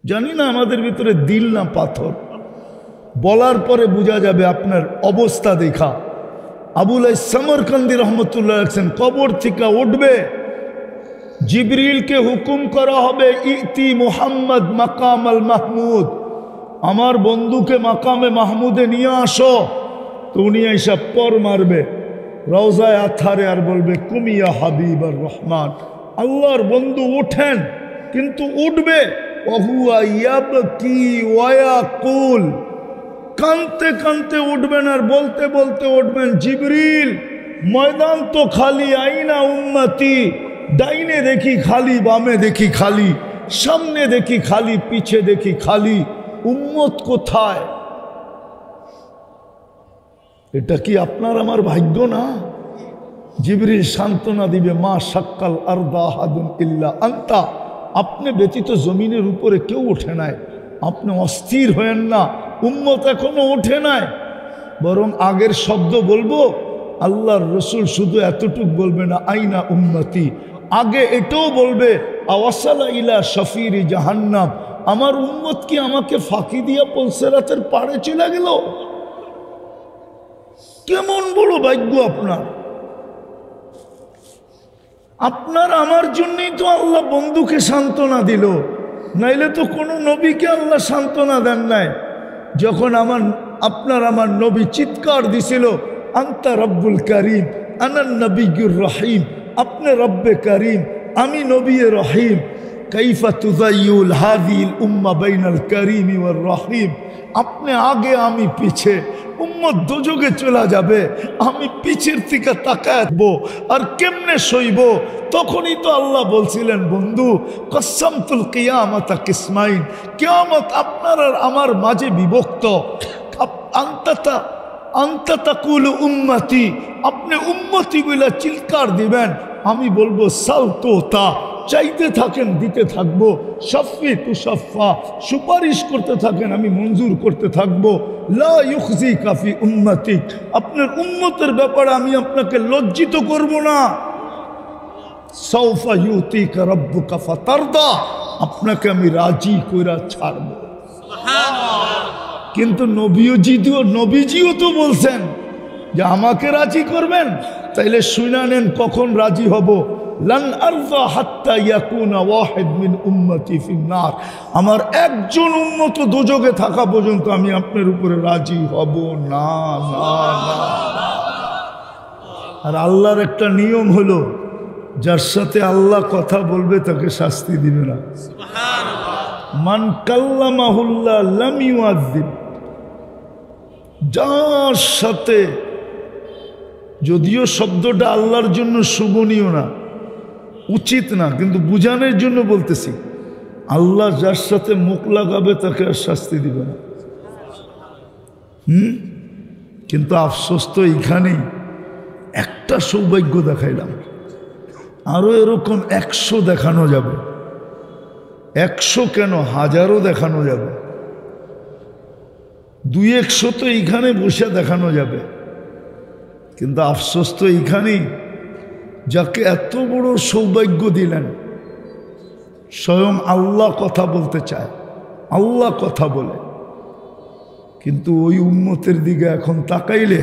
জানি না আমাদের ভিতরে দিল না পাথর। বলার পরে বোঝা যাবে আপনার অবস্থা দেখা। আবুল সমরকান্দি রহমতুল্লাহ আছেন, কবর থেকে উঠবে, জিবরিলকে হুকুম করা হবে ইতি মুহাম্মদ মাকাম আল মাহমুদ, আমার বন্ধুকে মাকামে মাহমুদে নিয়ে আসো। তো উনি এইসব পর মারবে রওজায় আথারে আর বলবে কুমিয়া হাবিব আর রহমান, আল্লাহর বন্ধু ওঠেন, কিন্তু উঠবে ওহুয়া ইয়াবকি ওয়া ইয়াকুল, কানতে কানতে উঠবেন আর বলতে বলতে উঠবেন জিবরিল ময়দান তো খালি, আইনা উম্মতি, ডাইনে দেখি খালি, বামে দেখি খালি, সামনে দেখি খালি, পিছে দেখি খালি, উম্মত কোথায়? এটা কি আপনার আমার ভাগ্য না? জিবরিল সান্ত্বনা দিবে মা শাক্কাল আরদা আহাদুন ইল্লা আনতা, আপনি ব্যতীত জমিনের উপরে কেউ ওঠে নাই, আপনি অস্থির হয়েন না, উম্মত এখনো ওঠে নাই। বরং আগের শব্দ বলবো, আল্লাহর রসুল শুধু এতটুক বলবে না আইনা উম্মতি, আগে এটাও বলবে আওয়াসালা ইলা শফিরি জাহান্নাম, আমার উম্মত কি আমাকে ফাঁকি দিয়া পলসেরাতের পাড়ে চলে গেল? কেমন বড় ভাগ্য আপনার! আপনার আমার জন্যই তো আল্লাহ বন্ধুকে সান্ত্বনা দিল, নাইলে তো কোনো নবীকে আল্লাহ সান্ত্বনা দেন নাই। যখন আপনার আমার নবী চিৎকার দিছিল আন্তা রব্বুল করিম আনান নবিয়ুর রহিম, আপনি রব্বে করিম, আমি নবী রহিম, কাইফা তুযাইয়ুল হাযিল উম্মাহ বাইনাল করিম ওয়ার রহিম, আপনি আগে আমি পিছে, উম্মত দোজখে চলে যাবে, আমি পিছের থেকে তাকাবো আর কেমনে সইব? তখনই তো আল্লাহ বলছিলেন বন্ধু কসসমতুল কিয়ামাতা কিসমাইন, কিয়ামত আপনার আর আমার মাঝে বিভক্ত। আনতা তাকুলু উম্মতি, আপনি উম্মতি বলে চিৎকার দিবেন, আমি বলবো সাল তোতা, চাইতে থাকেন দিতে থাকবো, শাফি তু শাফা, সুপারিশ করতে থাকেন আমি মঞ্জুর করতে থাকবো, লা ইউখজিকা ফি উম্মতিক, আপনার উম্মতের ব্যাপারে আমি আপনাকে লজ্জিত করব না। সাউফা ইউতিকা রাব্বুকা ফাতারদা, আপনাকে আমি রাজি কইরা ছাড়বো। কিন্তু নবীজিও তো বলছেন যে আমাকে রাজি করবেন, তাইলে শুনে নেন কখন রাজি হব। লান আরযা হাত্তা ইয়াকুনা ওয়াহিদ মিন উম্মতি ফিন্নার, আমার একজন উম্মত দোজখে থাকা পর্যন্ত আমি আপনার উপরে রাজি হব না, না, না। আর আল্লাহর একটা নিয়ম হলো, যার সাথে আল্লাহ কথা বলবে তাকে শাস্তি দিবে না। মান কাল্লামাহুল্লাহ লাম ইউআযিব, যার সাথে, যদিও শব্দটা আল্লাহর জন্য শোভনীয় না, উচিত না, কিন্তু বুঝানোর জন্য বলতেছি, আল্লাহ যার সাথে মুখ লাগাবে তাকে আর শাস্তি দিবে না। কিন্তু আফসোস তো এইখানেই, একটা সৌভাগ্য দেখাইলাম, আরো এরকম 100 দেখানো যাবে, 100 কেন, হাজারও দেখানো যাবে, 200 তো এইখানে বসে দেখানো যাবে। কিন্তু আফসোস তো এইখানেই, যাকে এত বড় সৌভাগ্য দিলেন, স্বয়ং আল্লাহ কথা বলতে চায়, আল্লাহ কথা বলে, কিন্তু ওই উম্মতের দিকে এখন তাকাইলে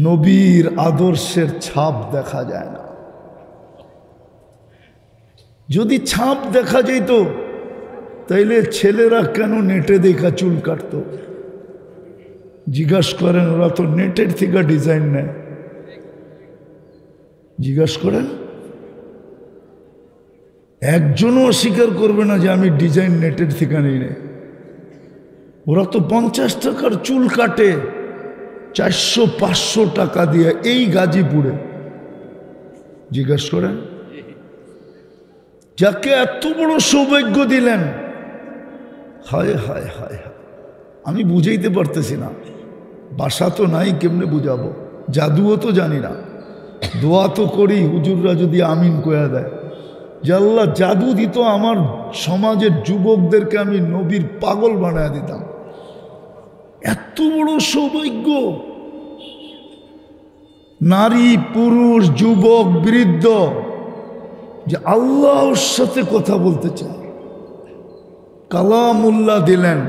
নবীর আদর্শের ছাপ দেখা যায় না। যদি ছাপ দেখা যেত তাইলে ছেলেরা কেন নেটে দেখা চুল কাটতো? জিজ্ঞাসা করেন, ওরা তো নেটের থেকে ডিজাইন নেয়, জিজ্ঞাসা করেন, একজনও অস্বীকার করবে না যে আমি ডিজাইন নেটের থেকে নেই নেই। ওরা তো 50 টাকার চুল কাটে 400-500 টাকা দিয়ে এই গাজীপুরে, জিজ্ঞাসা করেন। যাকে এত বড় সৌভাগ্য দিলেন, হায় হায় হায় হায়, আমি বুঝাইতে পারতেছি না, ভাষা তো নাই, কেমনে বুঝাবো? জাদুও তো জানি না, দোয়া তো করি হুজুররা যদি আমিন কয়া দেয়, যে আল্লাহ জাদু দিত আমার সমাজের যুবকদেরকে আমি নবীর পাগল বানায় দিতাম। এত বড় সৌভাগ্য, নারী পুরুষ যুবক বৃদ্ধ যে আল্লাহর সাথে কথা বলতে চায়, কালামুল্লাহ দিলেন,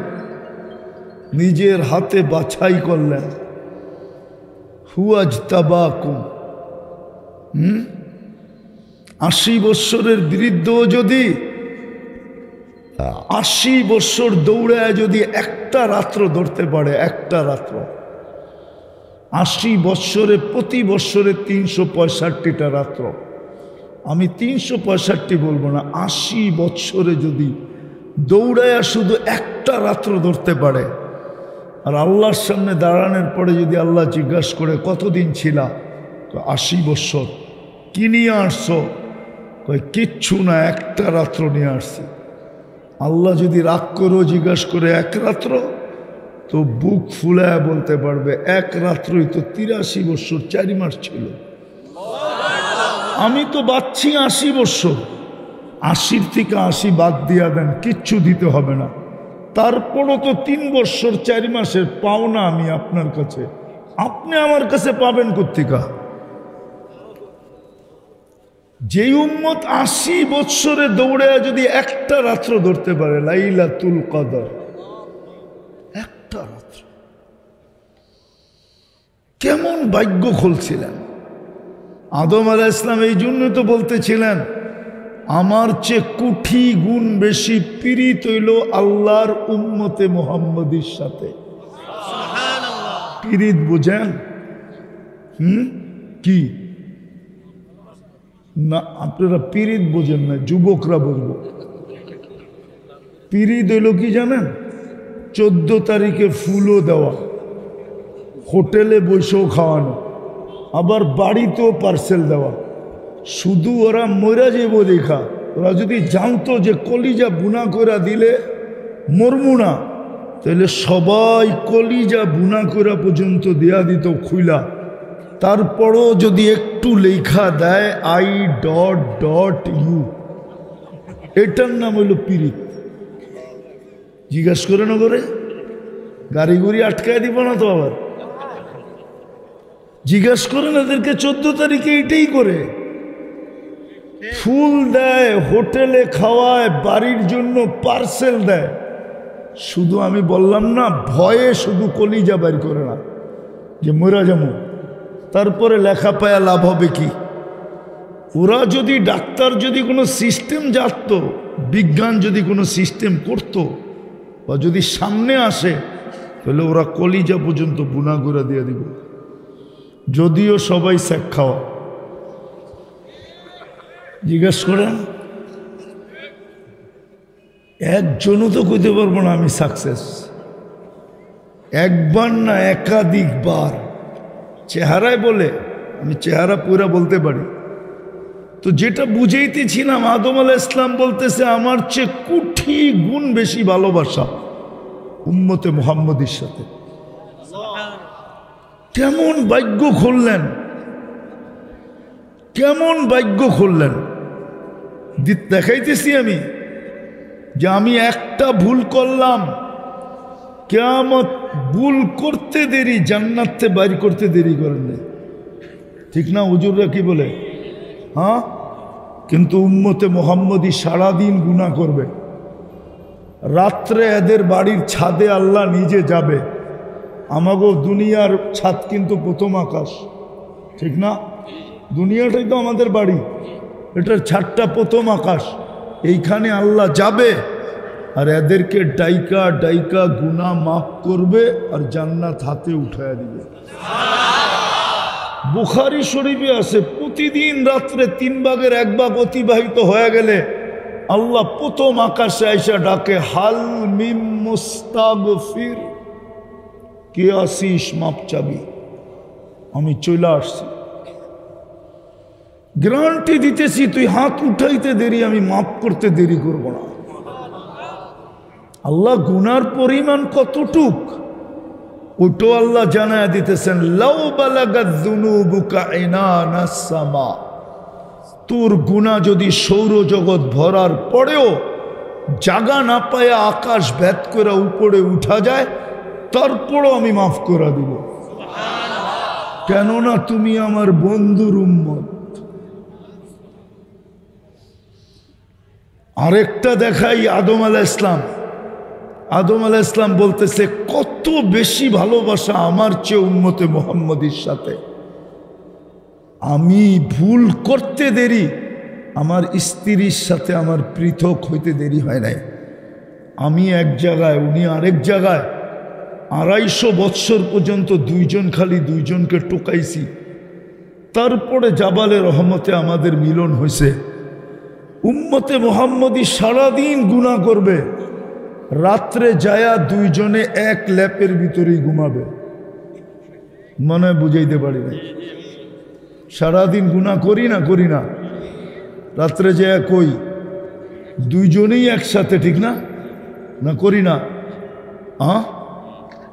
নিজের হাতে বাছাই করলেন। হুয়াজতাবাকুম। 80 বৎসরের বৃদ্ধ যদি 80 বৎসর দৌড়ায় যদি একটা রাত্র ধরতে পারে, একটা রাত্র, 80 বৎসরে প্রতি বৎসরে 365টা রাত্র, আমি 365 বলবো না, 80 বৎসরে যদি দৌড়ায়া শুধু একটা রাত্র ধরতে পারে, আর আল্লাহর সামনে দাঁড়ানোর পরে যদি আল্লাহ জিজ্ঞাসা করে কতদিন ছিলা, 80 বৎসর। কি নিয়ে আসছো? কয় কিচ্ছু না, একটা রাত্র নিয়ে আসছি। আল্লাহ যদি রাগ করেও জিজ্ঞাসা করে এক রাত্র, তো বুক ফুলায় বলতে পারবে এক রাত্রই তো 83 বৎসর 4 মাস ছিল। আমি তো বাচ্ছি 80 বৎসর। 80 থেকে 80 বাদ দিয়া দেন, কিচ্ছু দিতে হবে না। তারপরও তো 3 বৎসর 4 মাসের পাওনা আমি আপনার কাছে, আপনি আমার কাছে পাবেন কোত্থেকে? যে উম্মত 80 বৎসরে দৌড়ে যদি একটা রাত্র ধরতে পারে, লাইলাতুল কদর, একটা রাত্র, কেমন ভাগ্য খুলছিলেন আদম আলাইহিস সালাম। এই জন্য তো বলতেছিলেন, আমার চেয়ে কোটি গুণ বেশি পীড়িত হইল আল্লাহর উম্মতে মুহাম্মদীর সাথে। পীড়িত বুঝেন? কি না, আপনারা পীড়িত বোঝেন না, যুবকরা বুঝবো। পীড়িত হইল কি জানেন? 14 তারিখে ফুলও দেওয়া, হোটেলে বসেও খাওয়ানো, আবার বাড়িতেও পার্সেল দেওয়া। শুধু ওরা মরা যাবো দেখা, ওরা যদি জানতো যে কলিজা বুনা করে দিলে মরমু না, তাহলে সবাই কলিজা বুনা করা পর্যন্ত দেয়া দিত খুইলা। তারপরও যদি একটু লেখা দেয় I.U, এটার নাম হইল পীড়িত। জিজ্ঞাসা করে না করে, গাড়ি গুড়ি আটকায় দিব না তো আবার? জিজ্ঞাসা করেন এদেরকে, 14 তারিখে এটাই করে, ফুল দেয়, হোটেলে খাওয়ায়, বাড়ির জন্য পার্সেল দেয়। শুধু আমি বললাম না, ভয়ে শুধু কলিজা বাইর করে না যে মরা যাবো, তারপরে লেখা পায়া লাভ হবে কি? ওরা যদি ডাক্তার যদি কোনো সিস্টেম জানত, বিজ্ঞান যদি কোনো সিস্টেম করত, বা যদি সামনে আসে, তাহলে ওরা কলিজা পর্যন্ত বুনা করে দিয়ে দিব। যদিও সবাই শেখ খাওয়া। জিজ্ঞেস করেন, একজনও তো কইতে পারবো না আমি সাকসেস। একবার না একাধিকবার। চেহারায় বলে, আমি চেহারা পুরা বলতে পারি। তো যেটা বুঝাইতেছিলাম, আদম আলাইহিস সালাম বলতেছে আমার চেয়ে কোটি গুণ বেশি ভালোবাসা উম্মতে মুহাম্মদীর সাথে। কেমন ভাগ্য খুললেন, কেমন ভাগ্য খুললেন। দেখাইতেছি আমি যে আমি একটা ভুল করলাম, কিয়ামত ভুল করতে দেরি, জান্নাতে বাইর করতে দেরি করেন না, ঠিক না? হুজুররা কি বলে? হ্যাঁ, কিন্তু উম্মতে মুহাম্মদী সারাদিন গুনাহ করবে। রাত্রে এদের বাড়ির ছাদে আল্লাহ নিজে যাবে। আমাগো দুনিয়ার ছাদ কিন্তু প্রথম আকাশ, ঠিক না? দুনিয়াটাই তো আমাদের বাড়ি, এটার ছাদটা প্রথম আকাশ। এইখানে আল্লাহ যাবে আর এদেরকে ডাইকা ডাইকা গুনাহ মাফ করবে আর জান্নাত হাতে উঠায়া দিবে। বুখারী শরীফে আছে, প্রতিদিন রাত্রে 3 ভাগের 1 ভাগ অতিবাহিত হয়ে গেলে আল্লাহ প্রথম আকাশে আইসা ডাকে, হাল মিম মুস্তাগফির, কে আসিস মাপ চাবি? আমি চলে আসছি, গ্যারান্টি দিতেছি, তুই হাত উঠাইতে দেরি, আমি মাফ করতে দেরি করব না। আল্লাহ গুনার পরিমাণ কতটুক ওটো আল্লাহ জানায় দিতেছেন। লাউ বালাগাত যুনুবুকা ইনানাস সামা, তোর গুনাহ যদি সৌরজগৎ ভরার পরেও জাগা না পায়া আকাশ ভেদ করে উপরে উঠা যায়, তারপরও আমি মাফ করে দিব, কেননা তুমি আমার বন্ধুর উম্মত। আরেকটা দেখাই, আদম আলাইহিস সালাম আদম আলাইহিস সালাম বলতেছে কত বেশি ভালোবাসা আমার চেয়ে উম্মতে মুহাম্মদীর সাথে। আমি ভুল করতে দেরি, আমার স্ত্রীর সাথে আমার পৃথক হইতে দেরি হয় নাই। আমি এক জায়গায়, উনি আরেক জায়গায়, 250 বৎসর পর্যন্ত দুইজনকে টোকাইছি। তারপরে জাবালে রহমতে আমাদের মিলন হয়েছে। উম্মতে মুহাম্মদী সারাদিন গুনাহ করবে, রাত্রে যায়া দুইজনে এক ল্যাপের ভিতরেই ঘুমাবে। মনে বুঝাইতে পারি না, সারাদিন গুনাহ করি না, রাত্রে যায়া কই দুইজনেই একসাথে, ঠিক না? না করি না?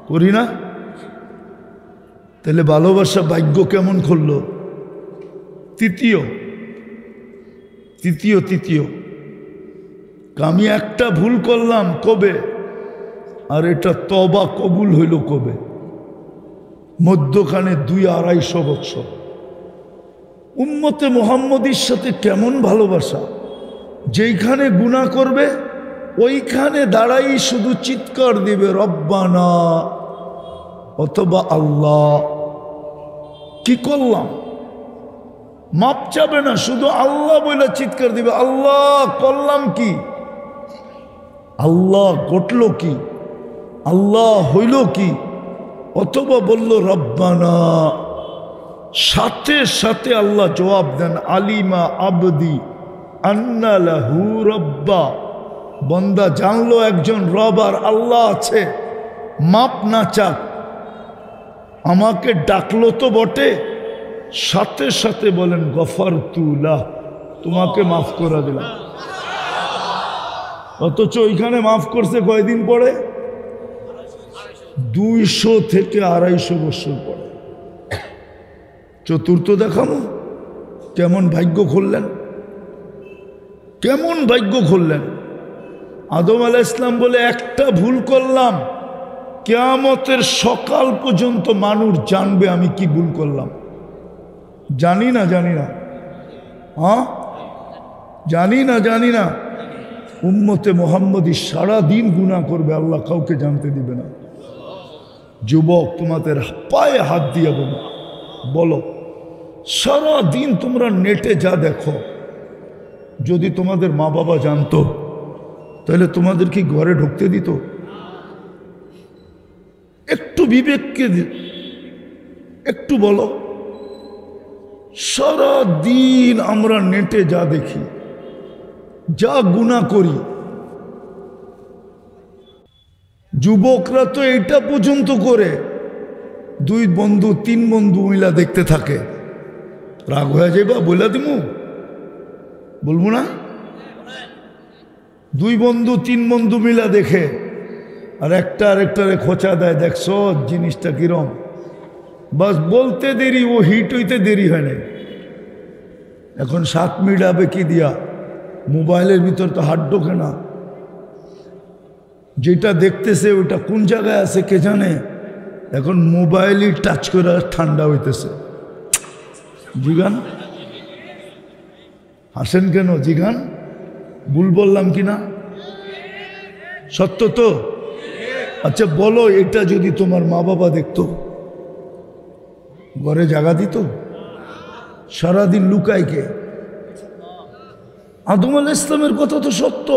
করি না? তাহলে ভালোবাসা ভাগ্য কেমন খুললো? তৃতীয় আমি একটা ভুল করলাম কবে, আর এটা তওবা কবুল হইল কবে? মধ্যখানে 200-250 বছর। উম্মতে মুহাম্মদীর সাথে কেমন ভালোবাসা, যেইখানে গুনাহ করবে ওইখানে দাঁড়াই শুধু চিৎকার দিবে রব্বানা অথবা আল্লাহ। কি করলাম? মাপ চাবে না, শুধু আল্লাহ বলে চিৎকার দিবে। আল্লাহ করলাম কি? আল্লাহ ঘটল কি? আল্লাহ হইল কি? অথবা বলল রব্বানা, সাথে সাথে আল্লাহ জবাব দেন আলিমা আবদি আন্না লাহু রব্বা। বন্দা জানলো একজন রব আর আল্লাহ আছে, মাপ না চাক, আমাকে ডাকলো তো বটে, সাথে সাথে বলেন গফারতু লাহ, তোমাকে মাফ করে দিলাম। অথচ ওইখানে মাফ করছে কয়দিন পরে? 200 থেকে 250 বছর পরে। চতুর্থ দেখানো কেমন ভাগ্য খুললেন, কেমন ভাগ্য খুললেন। আদম আলাইহিস সালাম বলে একটা ভুল করলাম, কিয়ামতের সকাল পর্যন্ত মানুষ জানবে আমি কি ভুল করলাম। জানি না জানি না। উম্মতে মুহাম্মদী সারাদিন গুনাহ করবে, আল্লাহ কাউকে জানতে দিবে না। যুবক, তোমাদের পায়ে হাত দিয়ে বলো, সারাদিন তোমরা নেটে যা দেখো, যদি তোমাদের মা বাবা জানতো তাহলে তোমাদের কি ঘরে ঢুকতে দিত? একটু বিবেককে একটু বলো। সারাদিন আমরা নেটে যা দেখি, যা গুনাহ করি, যুবকরা তো এটা পর্যন্ত করে 2 বন্ধু 3 বন্ধু মিলা দেখতে থাকে। রাগ হয়ে যাইবা বলে দিমু, বলবো না? 2 বন্ধু 3 বন্ধু মিলা দেখে, আর একটা আরেকটারে খোঁচা দেয়, দেখছো জিনিসটা কিরম। বাস বলতে দেরি, ও হিট হইতে দেরি হয় না। এখন 7 মিনিট হবে কি দিয়া? মোবাইলের ভিতর তো হাত ঢোকে না। যেটা দেখতেছে ওটা কোন জায়গায় আছে কে জানে। এখন মোবাইলই টাচ করে ঠান্ডা হইতেছে। জিগান, হাসেন কেন? জিগান, ভুল বললাম কিনা? সত্য তো? আচ্ছা বলো, এটা যদি তোমার মা বাবা দেখতো, ঘরে জায়গা দিত? সারাদিন লুকায় কে? আদম আলাইহিস সালামের কথা তো সত্য।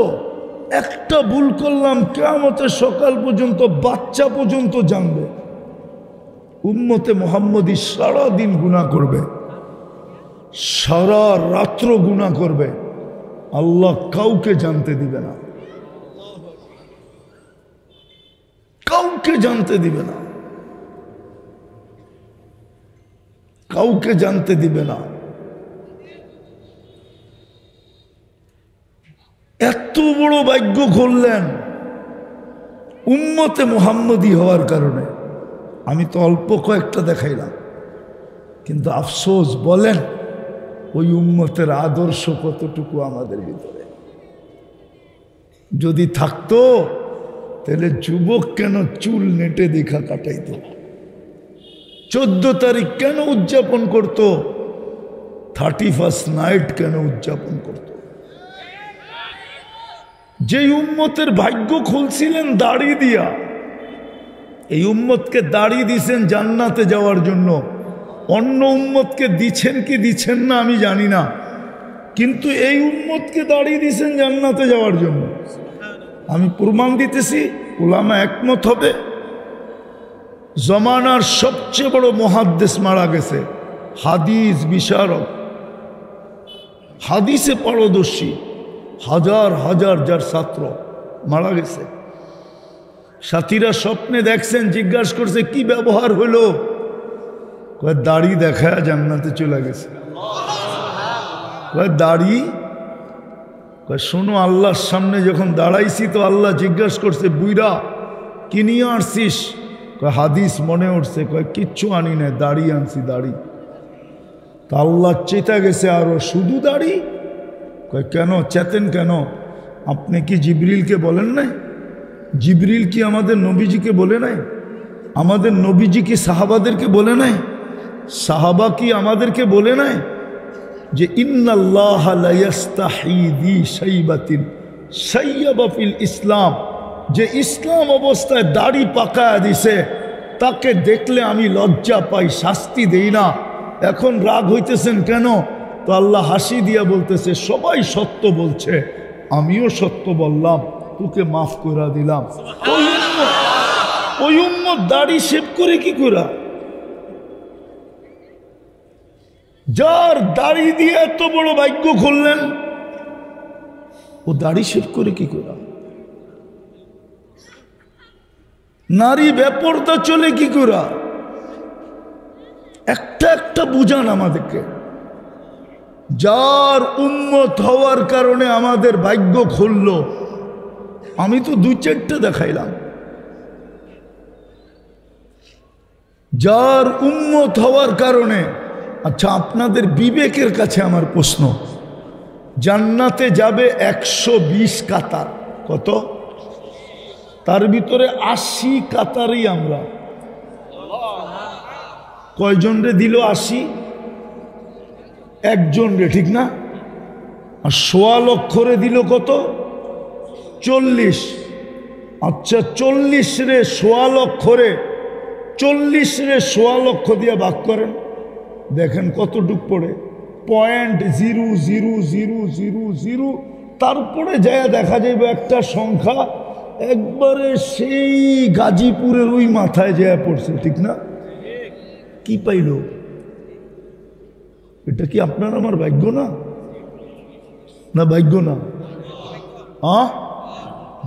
একটা ভুল করলাম, কিয়ামতের সকাল পর্যন্ত বাচ্চা পর্যন্ত জানবে। উম্মতে মুহাম্মদী সারাদিন গুনাহ করবে, সারা রাত্র গুনাহ করবে, আল্লাহ কাউকে জানতে দিবে না, কাউকে জানতে দিবে না, কাউকে জানতে দিবে না। এত বড় ভাগ্য করলেন উম্মতে মুহাম্মদী হওয়ার কারণে। আমি তো অল্প কয়েকটা দেখাইলাম, কিন্তু আফসোস, বলেন ওই উম্মতের আদর্শ কতটুকু আমাদের ভিতরে? যদি থাকতো তাহলে যুবক কেন চুল নেটে দেখা কাটাইতো? 14 তারিখ কেন উদযাপন করত? 31st নাইট কেন উদযাপন করত? যেই উম্মতের ভাগ্য খুলছিলেন দাড়ি দিয়া, এই উম্মতকে দাড়ি দিছেন জান্নাতে যাওয়ার জন্য। অন্য উম্মতকে দিচ্ছেন কি দিচ্ছেন না আমি জানি না, কিন্তু এই উম্মতকে দাড়ি দিছেন জান্নাতে যাওয়ার জন্য। আমি প্রমাণ দিতেছি, উলামা একমত হবে। জমানার সবচেয়ে বড় মুহাদ্দিস মারা গেছে, হাদিস বিশারদ, হাদিসে পারদর্শী, হাজার হাজার যার ছাত্র মারা গেছে। সাথীরা স্বপ্নে দেখছেন, জিজ্ঞাসা করছে কি ব্যবহার হলো, কয় দাড়ি দেখায় জান্নাতে চলে গেছে। কয় দাড়ি, কয় শোনো, আল্লাহর সামনে যখন দাঁড়াইছি তো আল্লাহ জিজ্ঞাসা করছে বুইরা কি নিয়ে আসছিস? কয় হাদিস মনে উঠছে। কয় কিচ্ছু আনি না, দাড়ি আনছি, দাড়ি। তা আল্লাহ চেতা গেছে আরো, শুধু দাড়ি? কয় কেন চেতেন কেন? আপনি কি জিবরিলকে বলেন নাই? জিবরিল কি আমাদের নবীজিকে বলে নাই? আমাদের নবীজি কি সাহাবাদেরকে বলে নাই? সাহাবা কি আমাদেরকে বলে নাই যে ইন্নাল্লাহা লা ইস্তাহি দি শাইবাতিন শাইয়াবা ফিল ইসলাম, যে ইসলাম অবস্থায় দাড়ি পাকায়া দিছে তাকে দেখলে আমি লজ্জা পাই, শাস্তি দেই না। এখন রাগ হইতেছেন কেন? তো আল্লাহ হাসি দিয়া বলতেছে সবাই সত্য বলছে, আমিও সত্য বললাম, তোকে মাফ করে দিলাম। ওই উম্মত দাড়ি শেভ করে কি করা? যার দাড়ি দিয়ে এত বড় ভাগ্য খুললেন, ও দাড়ি শেভ করে কি করা? নারী বেপরদা চলে কি করা? একটা একটা বুঝান আমাদেরকে। যার উম্মত হওয়ার কারণে আমাদের ভাগ্য খুলল, আমি তো দুই চারটা দেখাইলাম। যার উম্মত হওয়ার কারণে, আচ্ছা আপনাদের বিবেকের কাছে আমার প্রশ্ন, জান্নাতে যাবে 120 কাতার, কত? তার ভিতরে 80 কাতারই আমরা। কয়জন রে দিল 80? একজন রে, ঠিক না? আর 1.25 লক্ষ রে দিল কত? 40। আচ্ছা 40 রে 1.25 লক্ষ রে, 40 রে 1.25 লক্ষ দিয়ে ভাগ করেন, দেখেন কতটুক পড়ে? 0.0000। তারপরে যায় দেখা যাবে একটা সংখ্যা একবারে সেই গাজীপুরের ওই মাথায় যায় পড়ছে, ঠিক না? কি পাইল? এটা কি আপনার আমার ভাগ্য না? না ভাগ্য না?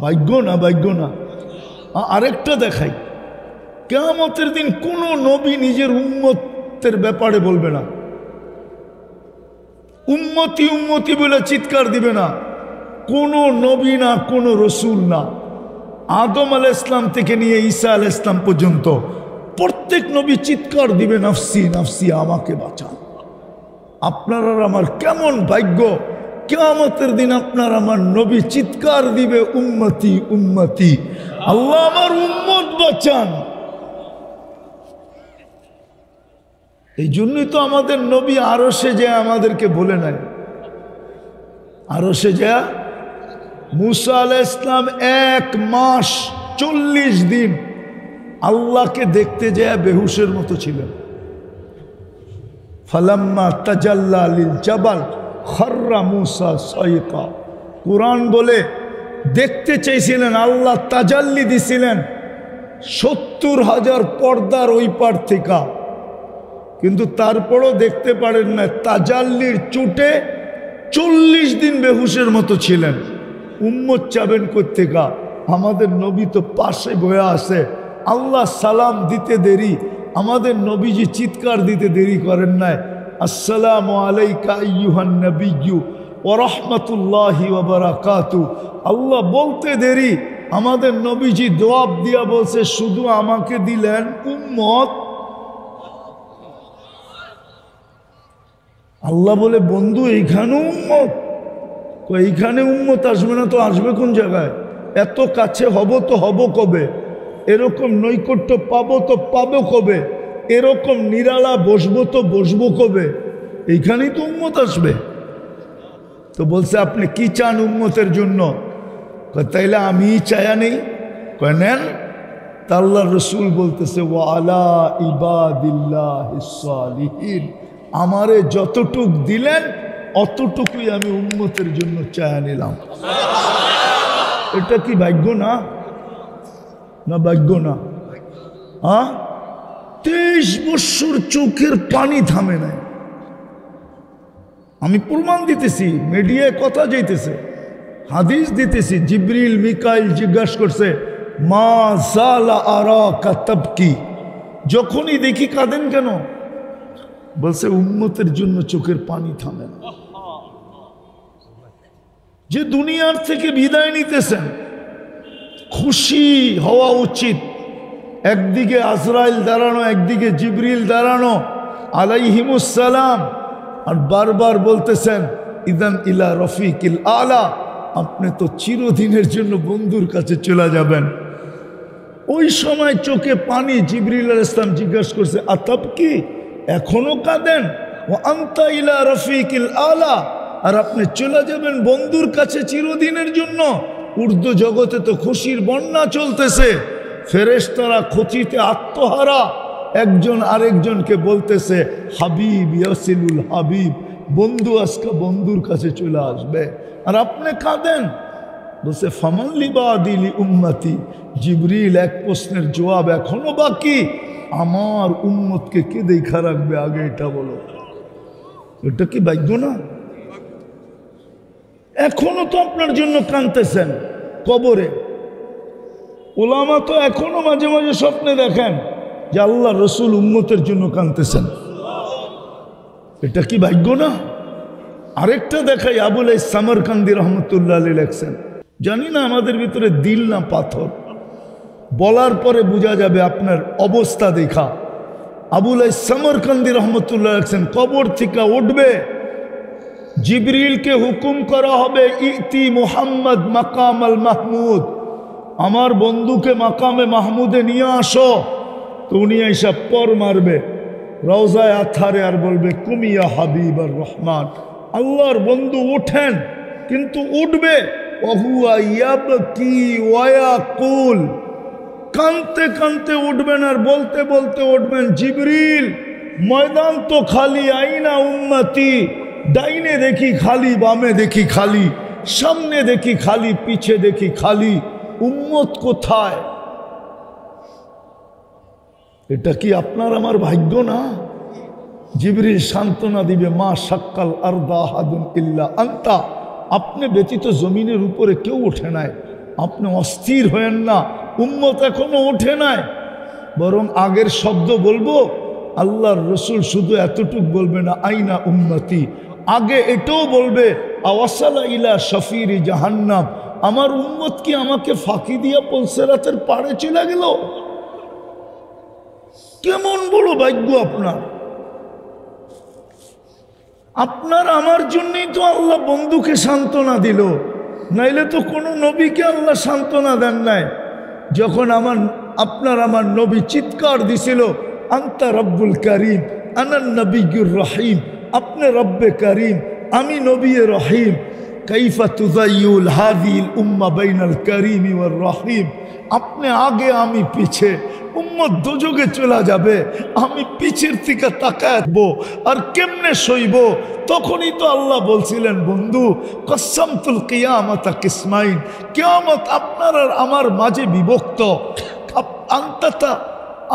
ভাগ্য না, ভাগ্য না। আরেকটা দেখাই, কিয়ামতের দিন কোন নবী নিজের উম্মতের ব্যাপারে বলবে না, উম্মতি উম্মতি বলে চিৎকার দিবে না। কোন নবী না, কোন রসুল না, আদম আলাইহিস সালাম থেকে নিয়ে ঈসা আলাইহিস সালাম পর্যন্ত প্রত্যেক নবী চিৎকার দিবে নাফসি নাফসি, আমাকে বাঁচান। আপনার আর আমার কেমন ভাগ্য, কিয়ামতের দিন আপনার আমার নবী চিৎকার দিবে উম্মতি উম্মতি, আল্লাহ আমার উম্মত বাঁচান। এই জন্যই তো আমাদের নবী আরশে যায় আমাদেরকে বলে নাই, আরশে যায় মুসা আলাইহিস সালাম 1 মাস 40 দিন আল্লাহকে দেখতে যায় বেহুশের মতো ছিলেন। ফালাম্মা তাজাল্লা লিল জাবাল খাররা মুসা সাইকা। কুরআন বলে দেখতে চাইছিলেন, আল্লাহ তাজাল্লি দিছিলেন 70,000 পর্দার ওই পার থেকে, কিন্তু তারপরও দেখতে পারেন না। তাজাল্লির চোটে 40 দিন বেহুশের মতো ছিলেন। উম্মত চাবেন কোত্থেকা? আমাদের নবী তো পাশে বয়ে আছে, আল্লাহ সালাম দিতে দেরি, আমাদের নবীজি চিৎকার দিতে দেরি করেন নাই, আসসালামু আলাইকা আইয়ুহান নবিয়্যু ওয়া রাহমাতুল্লাহি ওয়া বারাকাতু। আল্লাহ বলতে দেরি, আমাদের নবীজি জবাব দিয়া বলছে শুধু আমাকে দিলেন উম্মত। আল্লাহ বলে বন্ধু এইখানেও উম্মত? এইখানে উম্মত আসবে না তো আসবে কোন জায়গায়? এত কাছে হব তো হব কবে? এরকম নৈকট্য পাবো তো পাবো কবে? এরকম নিরালা বসবো তো বসবো কবে? এইখানেই তো উম্মত আসবে। তো বলছে আপনি কি চান উম্মতের জন্য? কয় তাইলে আমি চায়া নেই? কয় নেন। তা আল্লাহর রসুল বলতেছে ওয়া আলা ইবাদিল্লাহিস সালিহিন, আমারে যতটুক দিলেন অতটুকুই আমি উম্মতের জন্য চায়া নিলাম। এটা কি ভাগ্য না? না ভাগ্য না? 23 বছর চোখের পানি থামে নাই। আমি প্রমাণ দিতেছি, মিডিয়ায় কথা যাইতেছে, হাদিস দিতেছি। জিবরিল মিকাইল জিজ্ঞাসা করছে মা জালা আরাকা তাবকি, যখনই দেখি কাঁদেন কেন? বলছে উম্মতের জন্য চোখের পানি থামে না। যে দুনিয়ার থেকে বিদায় নিতেছেন, খুশি হওয়া উচিত। একদিকে আজরাইল দাঁড়ানো, একদিকে জিবরিল দাঁড়ানো আলাইহিমুস সালাম, আর বারবার বলতেছেন ইদান ইলা রফিকিল আলা, আপনি তো চিরদিনের জন্য বন্ধুর কাছে চলে যাবেন। ওই সময় চোখে পানি। জিবরিল আলাইহিস সালাম জিজ্ঞাসা করছে আতাব কি, এখনো কাঁদেন? ও আনতা ইলা রফিকিল আলা, আর আপনি চলে যাবেন বন্ধুর কাছে চিরদিনের জন্য। উর্দু জগতে তো খুশির বন্যা চলতেছে, ফেরেশতারা খুশিতে আত্মহারা, একজন আরেকজনকে বলতেছে হাবিব ইয়াসিলুল হাবিব, বন্ধু আজকে বন্ধুর কাছে চলে আসবে, আর আপনি কাঁদেন। বলছে ফামান লিবাদিলি উম্মতি। জিবরিল এক প্রশ্নের জবাব এখনো বাকি, আমার উম্মতকে কে দেখা রাখবে আগে এটা বলো। এটা কি ভাগ্য না? এখনো তো আপনার জন্য কাঁদতেছেন কবরে। ওলামা তো এখনো মাঝে মাঝে স্বপ্নে দেখেন যে আল্লাহ রসুল উম্মতের জন্য কাঁদতেছেন। এটা কি ভাগ্য না? আরেকটা দেখাই, আবুল সামরকান্দি রহমতুল্লাহ আলী লেখছেন, জানি না আমাদের ভিতরে দিল না পাথর, বলার পরে বোঝা যাবে আপনার অবস্থা দেখা। আবুল সামরকান্দি রহমতুল্লাহ লেখছেন, কবর থেকে উঠবে, জিবরিলকে হুকুম করা হবে ইতি মুহাম্মদ মাকাম আল মাহমুদ, আমার বন্ধুকে মাকামে মাহমুদে নিয়ে আসো। তো উনি এইসব পর মারবে রওজায় আথারে, আর বলবে কুমিয়া হাবিব আর রহমান, আল্লাহর বন্ধু ওঠেন। কিন্তু উঠবে ওহুয়া ইয়াবকি ওয়া ইয়াকুল, কানতে কানতে উঠবেন আর বলতে বলতে উঠবেন জিবরিল ময়দান তো খালি, আইনা উম্মতি, ডাইনে দেখি খালি, বামে দেখি খালি, সামনে দেখি খালি, পিছে দেখি খালি, উম্মত কোথায়? এটা কি আপনার আমার ভাগ্য না? জিবরিল সান্ত্বনা দিবে মা শাক্কাল আরদা আহাদুন ইল্লা আনতা, আপনি ব্যতীত জমিনের উপরে কেউ ওঠে নাই। আপনি অস্থির হয়েন না, উম্মত এখনো ওঠে নাই। বরং আগের শব্দ বলবো, আল্লাহর রসুল শুধু এতটুক বলবে না আইনা উম্মতি, আগে এটাও বলবে আওয়াসালা ইলা শফিরি জাহান্নাম, আমার উম্মত কি আমাকে ফাঁকি দিয়া পলসেরাতের পাড়ে চলে গেল? কেমন বড় ভাগ্য আপনার! আপনার আমার জন্যই তো আল্লাহ বন্ধুকে সান্ত্বনা দিল, নাইলে তো কোনো নবীকে আল্লাহ সান্ত্বনা দেন নাই। যখন আপনার আমার নবী চিৎকার দিছিল আন্তা রব্বুল করিম আনান নবিয়ুর রহিম, আপনি রব্বে করিম, আমি নবী রহিম, কাইফা তুযাইয়ুল হাযিল উম্মাহ বাইনাল করিম ওয়ার রহিম, আপনি আগে আমি পিছে, উম্মত দোজখে চলে যাবে, আমি পিছের থেকে তাকাবো আর কেমনে সইব? তখনই তো আল্লাহ বলছিলেন বন্ধু কসসমতুল কিয়ামাতা কিসমাইন, কিয়ামত আপনার আর আমার মাঝে বিভক্ত।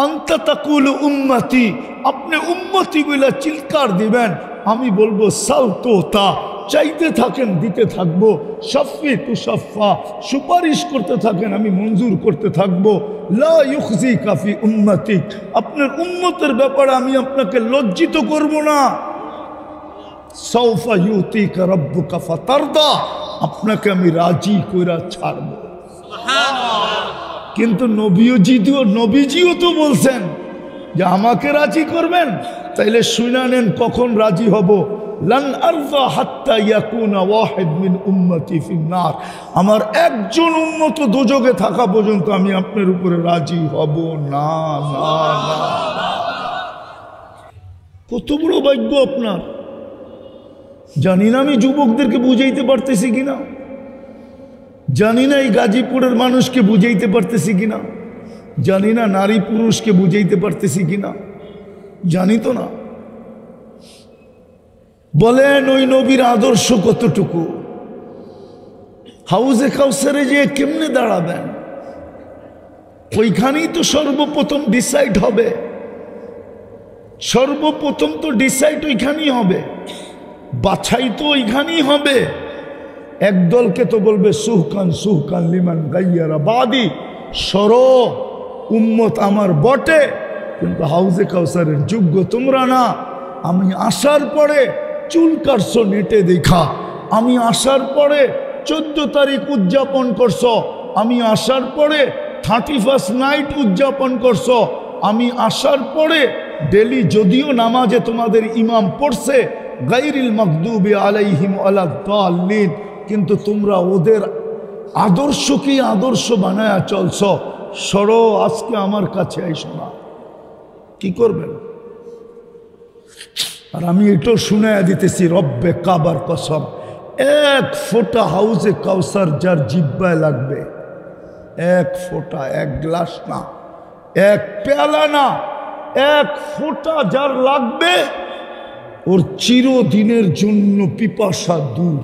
আনতা তাকুলু উম্মতি, আপনি উম্মতি বলে চিৎকার দিবেন, আমি বলবো সাল তোতা, চাইতে থাকেন দিতে থাকবো, শাফি তু শাফা, সুপারিশ করতে থাকেন আমি মঞ্জুর করতে থাকবো। লা ইউখজি কাফি উম্মতিক, আপনার উম্মতের ব্যাপারে আমি আপনাকে লজ্জিত করব না। সাউফা ইউতিকা রাব্বুকা ফাতারদা, আপনাকে আমি রাজি কইরা ছাড়বো। কিন্তু নবীজিও তো বলছেন যে আমাকে রাজি করবেন, তাইলে শুনে নেন কখন রাজি হব। লান আরযা হাত্তা ইয়াকুনা ওয়াহিদ মিন উম্মতি ফিন্নার, আমার একজন উম্মত দোজখে থাকা পর্যন্ত আমি আপনার উপরে রাজি হব না। না না, কত বড় ভাগ্য আপনার! জানি না আমি যুবকদেরকে বুঝাইতে পারতেছি কিনা। জানি না এই গাজীপুরের মানুষকে বুঝাইতে পারতেছি কিনা, জানি না নারী পুরুষকে বুঝাইতে পারতেছি কিনা, জানি তো না। বলেন ওই নবীর আদর্শ কতটুকু? হাউজে কাউসারে যে কেমনে দাঁড়াবেন? ওইখানেই তো সর্বপ্রথম ডিসাইড হবে, সর্বপ্রথম তো ডিসাইড ওইখানেই হবে, বাছাই তো ওইখানেই হবে। একদলকে তো বলবে সুহকান সুহকান লিমান গাইয়ারা বাদি, সর উম্মত আমার বটে, কিন্তু হাউজে কাউসারের যোগ্য তোমরা না। আমি আসার পরে চুল কাটছো নেটে দেখা, আমি আসার পরে 14 তারিখ উদযাপন করছো, আমি আসার পরে 31st নাইট উদযাপন করছো, আমি আসার পরে ডেলি যদিও নামাজে তোমাদের ইমাম পড়ছে গায়রিল মাগদুবি আলাইহিম ওয়ালাদ-দাল্লিন, কিন্তু তোমরা ওদের আদর্শকেই আদর্শ বানায়া চলছ। সরো আজকে আমার কাছে আইসো না, কি করবেন? আর আমি এটাও শুনাইয়া দিতেছি রব্বে কাবার কসম, এক ফোঁটা হাউজে কাউসার যার জিব্বায় লাগবে, এক ফোঁটা, এক গ্লাস না, এক পেয়ালা না, এক ফোঁটা যার লাগবে, ওর চিরদিনের জন্য পিপাসা দূর।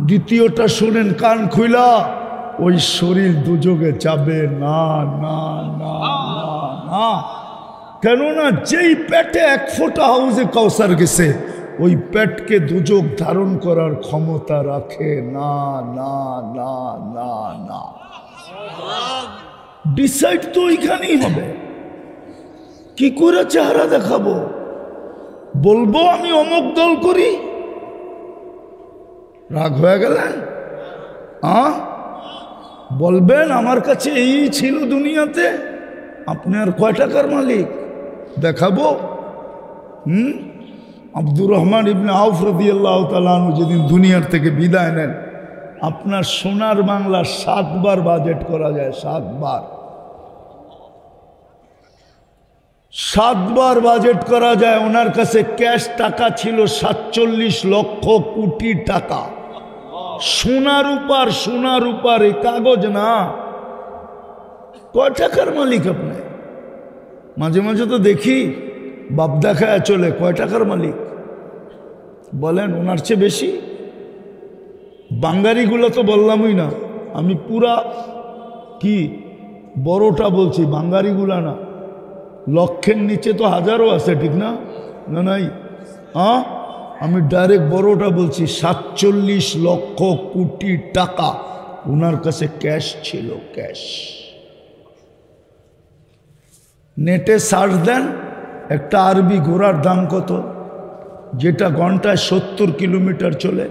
দ্বিতীয়টা শোনেন কান খুইলা, ওই শরীর দুযোগে যাবে না, না না না না। কেননা যেই পেটে এক ফোঁটা হাউজে কাউসার গেছে, ওই পেটকে দুযোগ ধারণ করার ক্ষমতা রাখে না, না না না না। ডিসাইড তো ওইখানেই হবে। কি করে চেহারা দেখাবো? বলবো আমি অমুক দল করি, রাগ হয়ে গেলেন? বলবেন আমার কাছে এই ছিল দুনিয়াতে, আপনি আর কয় টাকার মালিক দেখাবো? আব্দুর রহমান ইবনে আউফ রাদিয়াল্লাহু তাআলা আনহু যেদিন দুনিয়ার থেকে বিদায় নেন, আপনার সোনার বাংলা 7 বার বাজেট করা যায়, 7 বার, 7 বার বাজেট করা যায়। ওনার কাছে ক্যাশ টাকা ছিল 47 লক্ষ কোটি টাকা, সোনার উপর, সোনার উপর, এই কাগজ না। কয় টাকার মালিক আপনি? মাঝে মাঝে তো দেখি বাপ দেখায় চলে, কয় টাকার মালিক বলেন? ওনার চেয়ে বেশি। বাঙ্গারিগুলো তো বললামই না, আমি পুরা কি বড়টা বলছি, বাঙ্গারিগুলা না। লক্ষের নিচে তো হাজারও আছে, ঠিক না? না নাই, আমি ডাইরেক্ট বড়টা বলছি। 47 লক্ষ কোটি টাকা ওনার কাছে ক্যাশ ছিল, ক্যাশ। নেটে সার্চ দেন, একটা আরবি ঘোড়ার দাম কত, যেটা ঘন্টায় 70 কিলোমিটার চলে।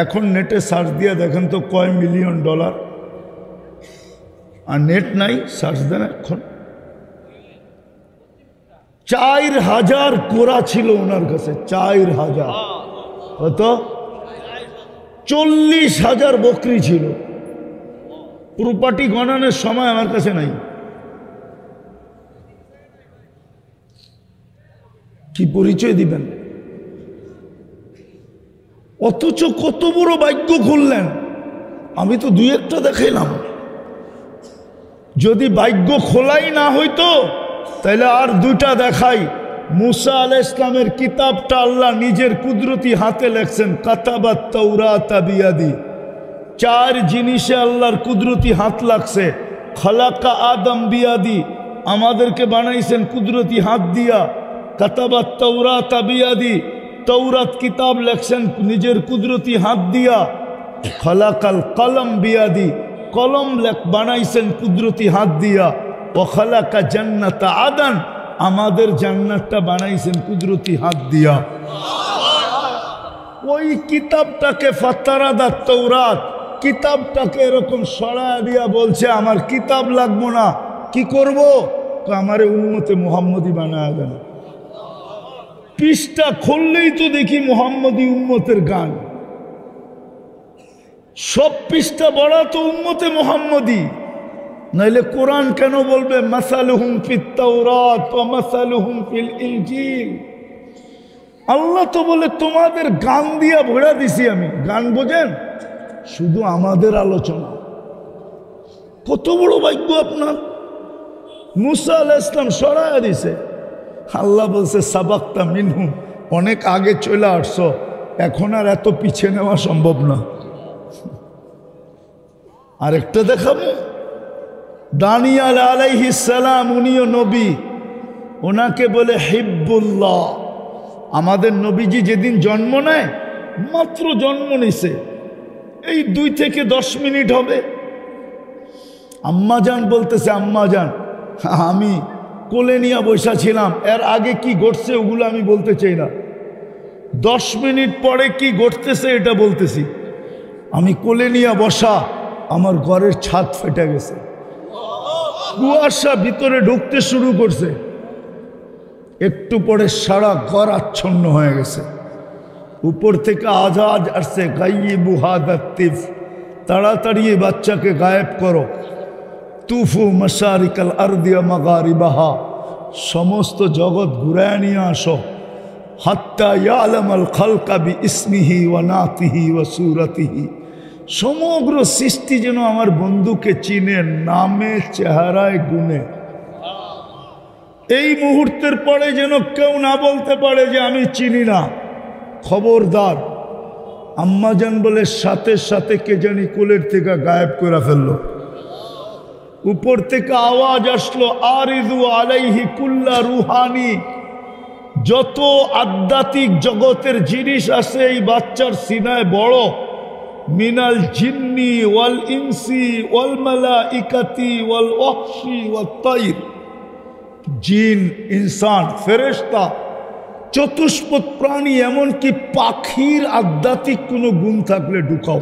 এখন নেটে সার্চ দিয়ে দেখেন তো কয় মিলিয়ন ডলার। আর নেট নাই, সার্চ দেন এখন। 4000 ঘোড়া ছিল ওনার কাছে, 4000। কত? 40,000 বকরি ছিল। প্রপার্টি গণনের সময় আমার কাছে নাই। কি পরিচয় দিবেন? অথচ কত বড় ভাগ্য খুললেন। আমি তো 2-1টা দেখাইলাম। যদি ভাগ্য খোলাই না হইতো তাহলে আর 2টা দেখাই। মুসা আলাইহিস সালামের কিতাবটা আল্লাহ নিজের কুদরতি হাতে লেখছেন, কাতাবাত তাওরাত বিয়াদি। 4 জিনিসে আল্লাহর কুদরতি হাত লাগছে। খালাকা আদম বিয়াদি, আমাদেরকে বানাইছেন কুদরতি হাত দিয়া। কাতাবাত তাওরাত বিয়াদি, তৌরাত কিতাব লেখছেন নিজের কুদরতি হাত দিয়া। খালাকাল কলম বিয়াদি, কলম বানাইছেন কুদরতি হাত দিয়া। ও খালাকা জান্নাত আদান, আমাদের জান্নাতটা বানাইছেন কুদরতি হাত দিয়া। ওই কিতাবটাকে ফাতারাদাত তৌরাত, কিতাবটাকে এরকম সরায়া দিয়া বলছে আমার কিতাব লাগবো না, কি করব? আমারে উম্মতে মুহাম্মদী বানায়া দেন। পৃষ্ঠা খুললেই তো দেখি মুহাম্মদী উম্মতের গান। সব পৃষ্ঠা বড়া তো উম্মতে মুহাম্মদী, নাইলে কোরআন কেন বলবে মাসালুহুম ফিত তাওরাত ওয়া মাসালুহুম ফিল ইনজিল? আল্লাহ তো বলে তোমাদের গান দিয়া ভরা দিছি আমি। গান বোঝেন? শুধু আমাদের আলোচনা। কত বড় ভাগ্য আপনার। মুসা আলাইহিস সালাম সরায়া দিছে, আল্লাহ বলছে সাবাক্তা মিনহুম, অনেক আগে চলে আসছো, এখন আর এত পিছিয়ে নেওয়া সম্ভব না। আরেকটা দেখাবো, দানিয়াল আলাইহিস সালাম, উনিও নবী, ওনাকে বলে হিব্বুল্লাহ। আমাদের নবীজি যেদিন জন্ম নেয়, মাত্র জন্ম নিছে, এই 2 থেকে 10 মিনিট হবে, আম্মাজান বলতেছে, আম্মাজান আমি কোলে নিয়ে বসা ছিলাম, এর আগে কি ঘটছে ওগুলো আমি বলতে চাই না, 10 মিনিট পরে কি ঘটতেছে এটা বলতেছি। আমি কোলে নিয়ে বসা, আমার ঘরের ছাদ ফেটে গেছে, কুয়াশা ভিতরে ঢুকতে শুরু করছে, একটু পরে সারা ঘর আচ্ছন্ন হয়ে গেছে। উপর থেকে আওয়াজ আসছে, গাইয়িবু হাদা তিফ, তাড়াতাড়ি এই বাচ্চাকে গায়েব করো। তুফু মাশারিকাল আরদি ওয়া মাগারিবাহা, সমস্ত জগৎ ঘুরায় নিয়ে আসো। হাত্তা ইয়ালামাল খালকা বিইসমিহি ওয়া নাতিহি ওয়া সূরাতিহি, সমগ্র সৃষ্টি যেন আমার বন্ধুকে চিনে, নামে চেহারায় গুণে। এই মুহূর্তের পরে যেন কেউ না বলতে পারে যে আমি চিনি না। খবরদার। আম্মাজান বলে সাথে সাথে কে জানি কোলের থেকে গায়েব করে ফেললো। উপর থেকে আওয়াজ আসলো, আরিদু আলাইহি কুল্লা রুহানি, যত আধ্যাত্মিক জগতের জিনিস আছে এই বাচ্চার সিনায় বড়, মিনাল জিন্নি ওয়াল ইনসি ওয়াল মালাইকাতি ওয়াল ওয়াহশি ওয়াত তাইর, জিন, ইনসান, ফেরেশতা, চতুষ্পদ প্রাণী, এমনকি পাখির আধ্যাত্মিক কোনো গুণ থাকলে ঢুকাও।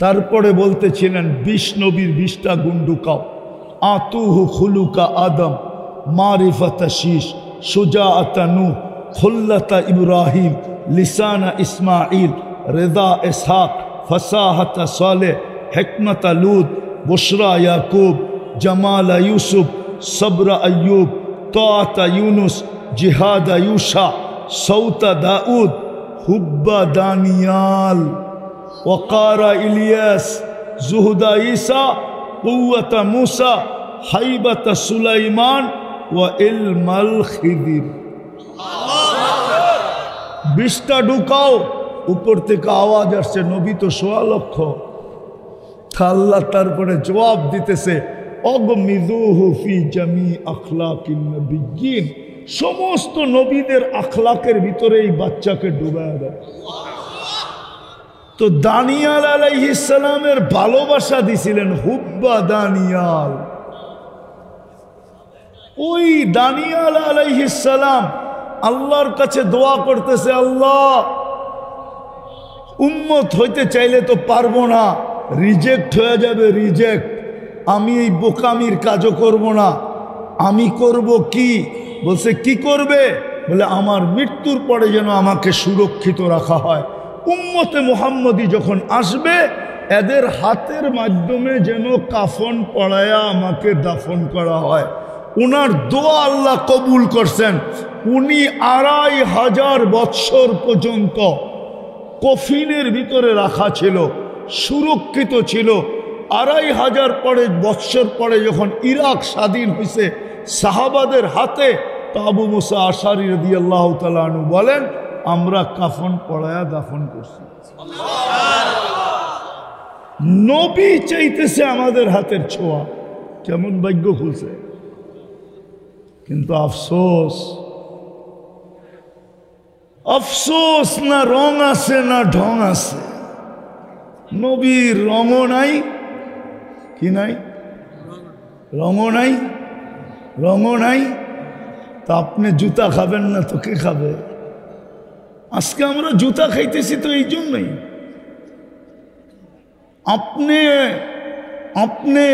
তারপরে বলতেছিলেন 20 নবীর 20টা গুণ ঢুকাও। আতুহু খুলুকা আদম, মারিফাতা শীষ, সুজাআতা নূহ, খুল্লাতা ইব্রাহিম, লিসানা ইসমাইল, রেদা ইসহাক, ফাসাহাতা সালেহ, হিকমতা লূত, বুশরা ইয়াকুব, জামালা ইউসুফ, সবরা আইয়ুব, তাআতা ইউনুস, জিহাদা ইউশা, সৌতা দাউদ, হুব্বা দানিয়াল, ওয়াকারা ইলিয়াস, জুহুদা ঈসা, কুওয়াতা মুসা, হাইবাতা সুলাইমান ওয়া ইলমাল খিদির। 20টা ঢুকাও। উপর থেকে আওয়াজ আসছে, নবী তো 1.25 লক্ষ। আল্লাহ তারপরে জবাব দিতেছে, অগমিদুহু ফি জামি আখলাকিন নবিয়্যিন, সমস্ত নবীদের আখলাকের ভিতরে এই বাচ্চাকে ডুবায়া দেয়। তো দানিয়াল আলাইহিস সালামের ভালোবাসা দিছিলেন, হুব্বা দানিয়াল। ওই দানিয়াল আলাইহিস সালাম আল্লাহর কাছে দোয়া করতেছে, আল্লাহ উম্মত হইতে চাইলে তো পারবো না, রিজেক্ট হয়ে যাবে, রিজেক্ট। আমি এই বোকামির কাজও করব না, আমি করব কি? বলছে কি করবে? বলে আমার মৃত্যুর পরে যেন আমাকে সুরক্ষিত রাখা হয়, উম্মতে মুহাম্মদী যখন আসবে এদের হাতের মাধ্যমে যেন কাফন পড়ায়া আমাকে দাফন করা হয়। উনার দোয়া আল্লাহ কবুল করছেন। উনি 2500 বৎসর পর্যন্ত কফিনের ভিতরে রাখা ছিল, সুরক্ষিত ছিল। 2500 বৎসর পরে যখন ইরাক স্বাধীন হয়েছে সাহাবাদের হাতে, তো আবু মুসা আশারী রাদিয়াল্লাহু তাআলা আনহু বলেন, আমরা কাফন পড়ায়া দাফন করছি। নবী চাইতেছে আমাদের হাতের ছোঁয়া, কেমন ভাগ্য খুলছে। কিন্তু আফসোস, আফসোস, না রং আছে না ঢং আছে। নবীর রঙও নাই, কি নাই? রঙও নাই, রঙও নাই। তা আপনি জুতা খাবেন না তো কে খাবে? আজকে আমরা জুতা খাইতেছি তো এই জন্যই। আপনি আপনি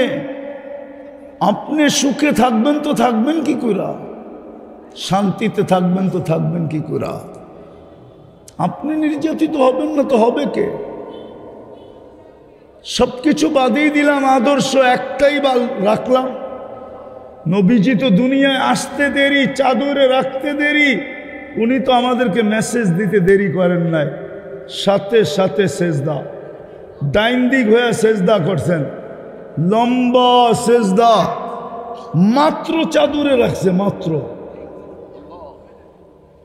আপনি সুখে থাকবেন তো থাকবেন কি করে? শান্তিতে থাকবেন তো থাকবেন কি করে? আপনি নির্যাতিত হবেন না তো হবে কে? সবকিছু বাদেই দিলাম, আদর্শ একটাই রাখলাম। নবীজি তো দুনিয়ায় আসতে দেরি, চাদরে রাখতে দেরি, উনি তো আমাদেরকে মেসেজ দিতে দেরি করেন নাই, সাথে সাথে সেজদা, ডাইন দিক হয়ে সেজদা করছেন, লম্বা সেজদা, মাত্র চাদরে রাখছে মাত্র।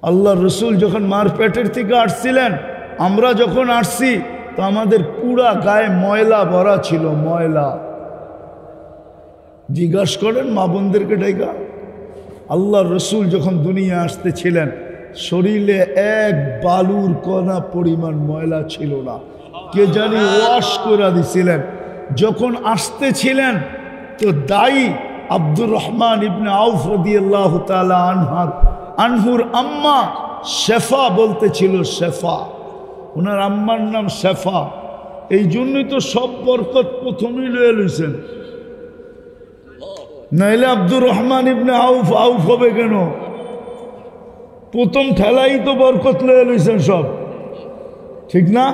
আল্লাহ রসুল যখন মার পেটের থেকে আসছিলেন, আমরা যখন আসছি তো আমাদের পুরা গায়ে ময়লা ভরা ছিল, ময়লা। জিজ্ঞাসা করেন মা বোনদেরকে ডাইকা, আল্লাহ রসুল যখন দুনিয়া আসতেছিলেন শরীরে এক বালুর কণা পরিমাণ ময়লা ছিল না, কে জানি ওয়াশ করে দিছিলেন। যখন আসতেছিলেন তো দায়ী আব্দুর রহমান ইবনে আউফ রাদিয়াল্লাহু তাআলা আনহুর আম্মা শেফা বলতেছিল, শেফা, ওনার আম্মার নাম শেফা। এই জন্যই তো সব বরকত প্রথমেই লয়ে লইছেন, নাইলে আব্দুর রহমান ইবনে আউফ আউফ হবে কেন? প্রথম ঠেলাই তো বরকত লয়ে লইছেন সব, ঠিক না?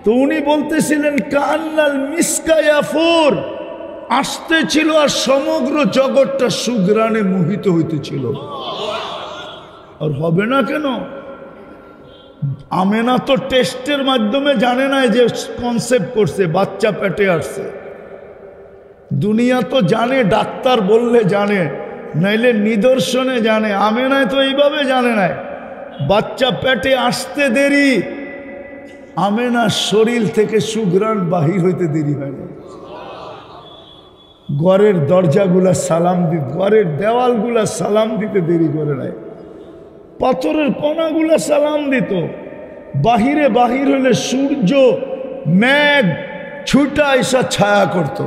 তো উনি বলতেছিলেন কান্নাল মিসকা ইয়াফুর, আসতেছিল আর সমগ্র জগৎটা সুগ্রানে মোহিত হইতেছিল। আর হবে না কেন? আমেনা তো টেস্টের মাধ্যমে জানে না যে কনসেপ্ট করছে, বাচ্চা পেটে আসছে। দুনিয়া তো জানে, ডাক্তার বললে জানে, নাইলে নিদর্শনে জানে। আমেনায় তো এইভাবে জানে নাই, বাচ্চা পেটে আসতে দেরি, আমেনার শরীর থেকে সুঘ্রাণ বাহির হইতে দেরি হয় না। ঘরের দরজাগুলা সালাম দিতে, ঘরের দেওয়ালগুলা সালাম দিতে দেরি করে নাই, পাথরের কণাগুলা সালাম দিত। বাহিরে বাহির হলে সূর্য মেঘ ছুটা এসা ছায়া করত,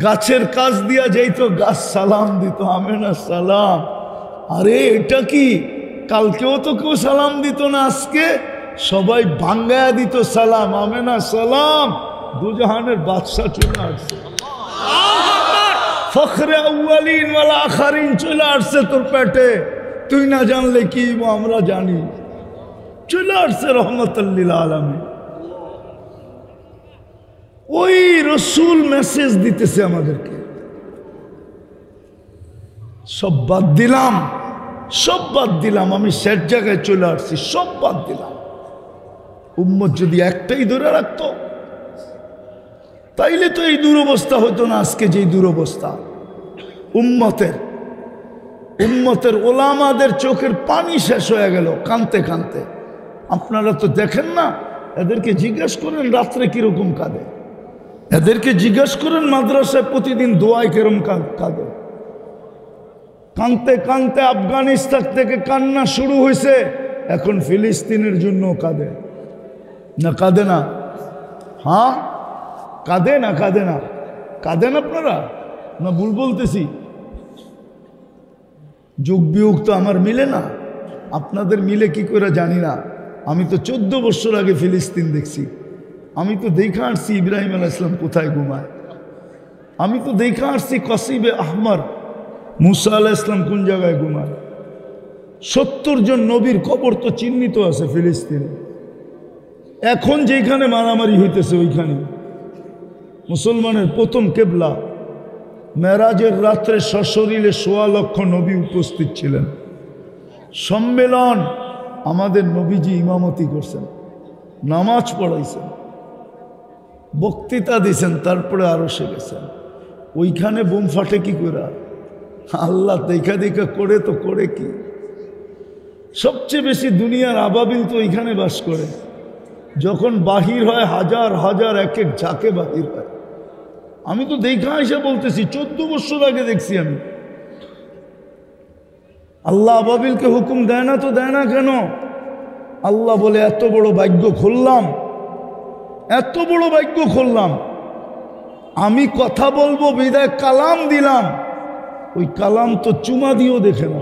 গাছের কাছ দিয়া যাইতো, গাছ সালাম দিত, আমেনা সালাম। আরে এটা কি, কালকেও তো কেউ সালাম দিত না, আজকে সবাই ভাঙ্গায়া দিত সালাম, আমেনা সালাম। দুজাহানের বাদশা চলে আসছে, ফখরে আউয়ালিন ওয়াল আখিরিন চলে আসছে তোর পেটে, তুই না জানলে কি, আমরা জানি। চলে আসছে রহমতুল লিল আলামিন। ওই রসুল মেসেজ দিতেছে আমাদেরকে। সব বাদ দিলাম, সব বাদ দিলাম, আমি শেষ জায়গায় চলে আসছি, সব বাদ দিলাম। উম্মত যদি একটাই ধরে রাখতো তাইলে তো এই দুরবস্থা হতো না আজকে যে দুরবস্থা। উম্মতের ওলামাদের চোখের পানি শেষ হয়ে গেল কানতে কানতে। আপনারা তো দেখেন না, এদেরকে জিজ্ঞেস করেন রাত্রে কিরকম কাঁদে, এদেরকে জিজ্ঞেস করেন মাদ্রাসায় প্রতিদিন দোয়ায় কিরকম কাঁদে। কানতে কানতে আফগানিস্তান থেকে কান্না শুরু হয়েছে, এখন ফিলিস্তিনের জন্য কাঁদে না, কাঁদে না? হ্যাঁ কাঁদে না, কাঁদে না? কাঁদেন আপনারা না ভুল বলতেছি? যোগ বিয়োগ তো আমার মিলে না, আপনাদের মিলে কি করে জানি না। আমি তো 14 বছর আগে ফিলিস্তিন দেখছি, আমি তো দেখা আসছি ইব্রাহিম আলাইহিস সালাম কোথায় ঘুমায়, আমি তো দেখা আসছি কসিবে আহমর মুসা আলাইহিস সালাম কোন জায়গায় ঘুমায়। 70 জন নবীর কবর তো চিহ্নিত আছে ফিলিস্তিনে। এখন যেখানে মারামারি হইতেছে ওইখানে মুসলমানের প্রথম কেবলা। মেরাজের রাত্রে সশরীরে 1.25 লক্ষ নবী উপস্থিত ছিলেন। সম্মেলন আমাদের নবীজি ইমামতি করছেন, নামাজ পড়াইছেন, বক্তৃতা দিয়েছেন, তারপরে আরো সে গেছেন। ওইখানে বোম ফাটে কি করে? আল্লাহ দেখা দেখা করে তো করে কি? সবচেয়ে বেশি দুনিয়ার আবাবিল তো ওইখানে বাস করে। যখন বাহির হয় হাজার হাজার এক এক ঝাঁকে বাহির হয়। আমি তো দেখা এসে বলতেছি 14 বছর আগে দেখছি আমি। আল্লাহ আবাবিলকে হুকুম দেয় না তো দেয় না কেন? আল্লাহ বলে এত বড় ভাগ্য খুললাম, এত বড় ভাগ্য খুললাম, আমি কথা বলবো বিদায় কালাম দিলাম, ওই কালাম তো চুমা দিয়েও দেখে না।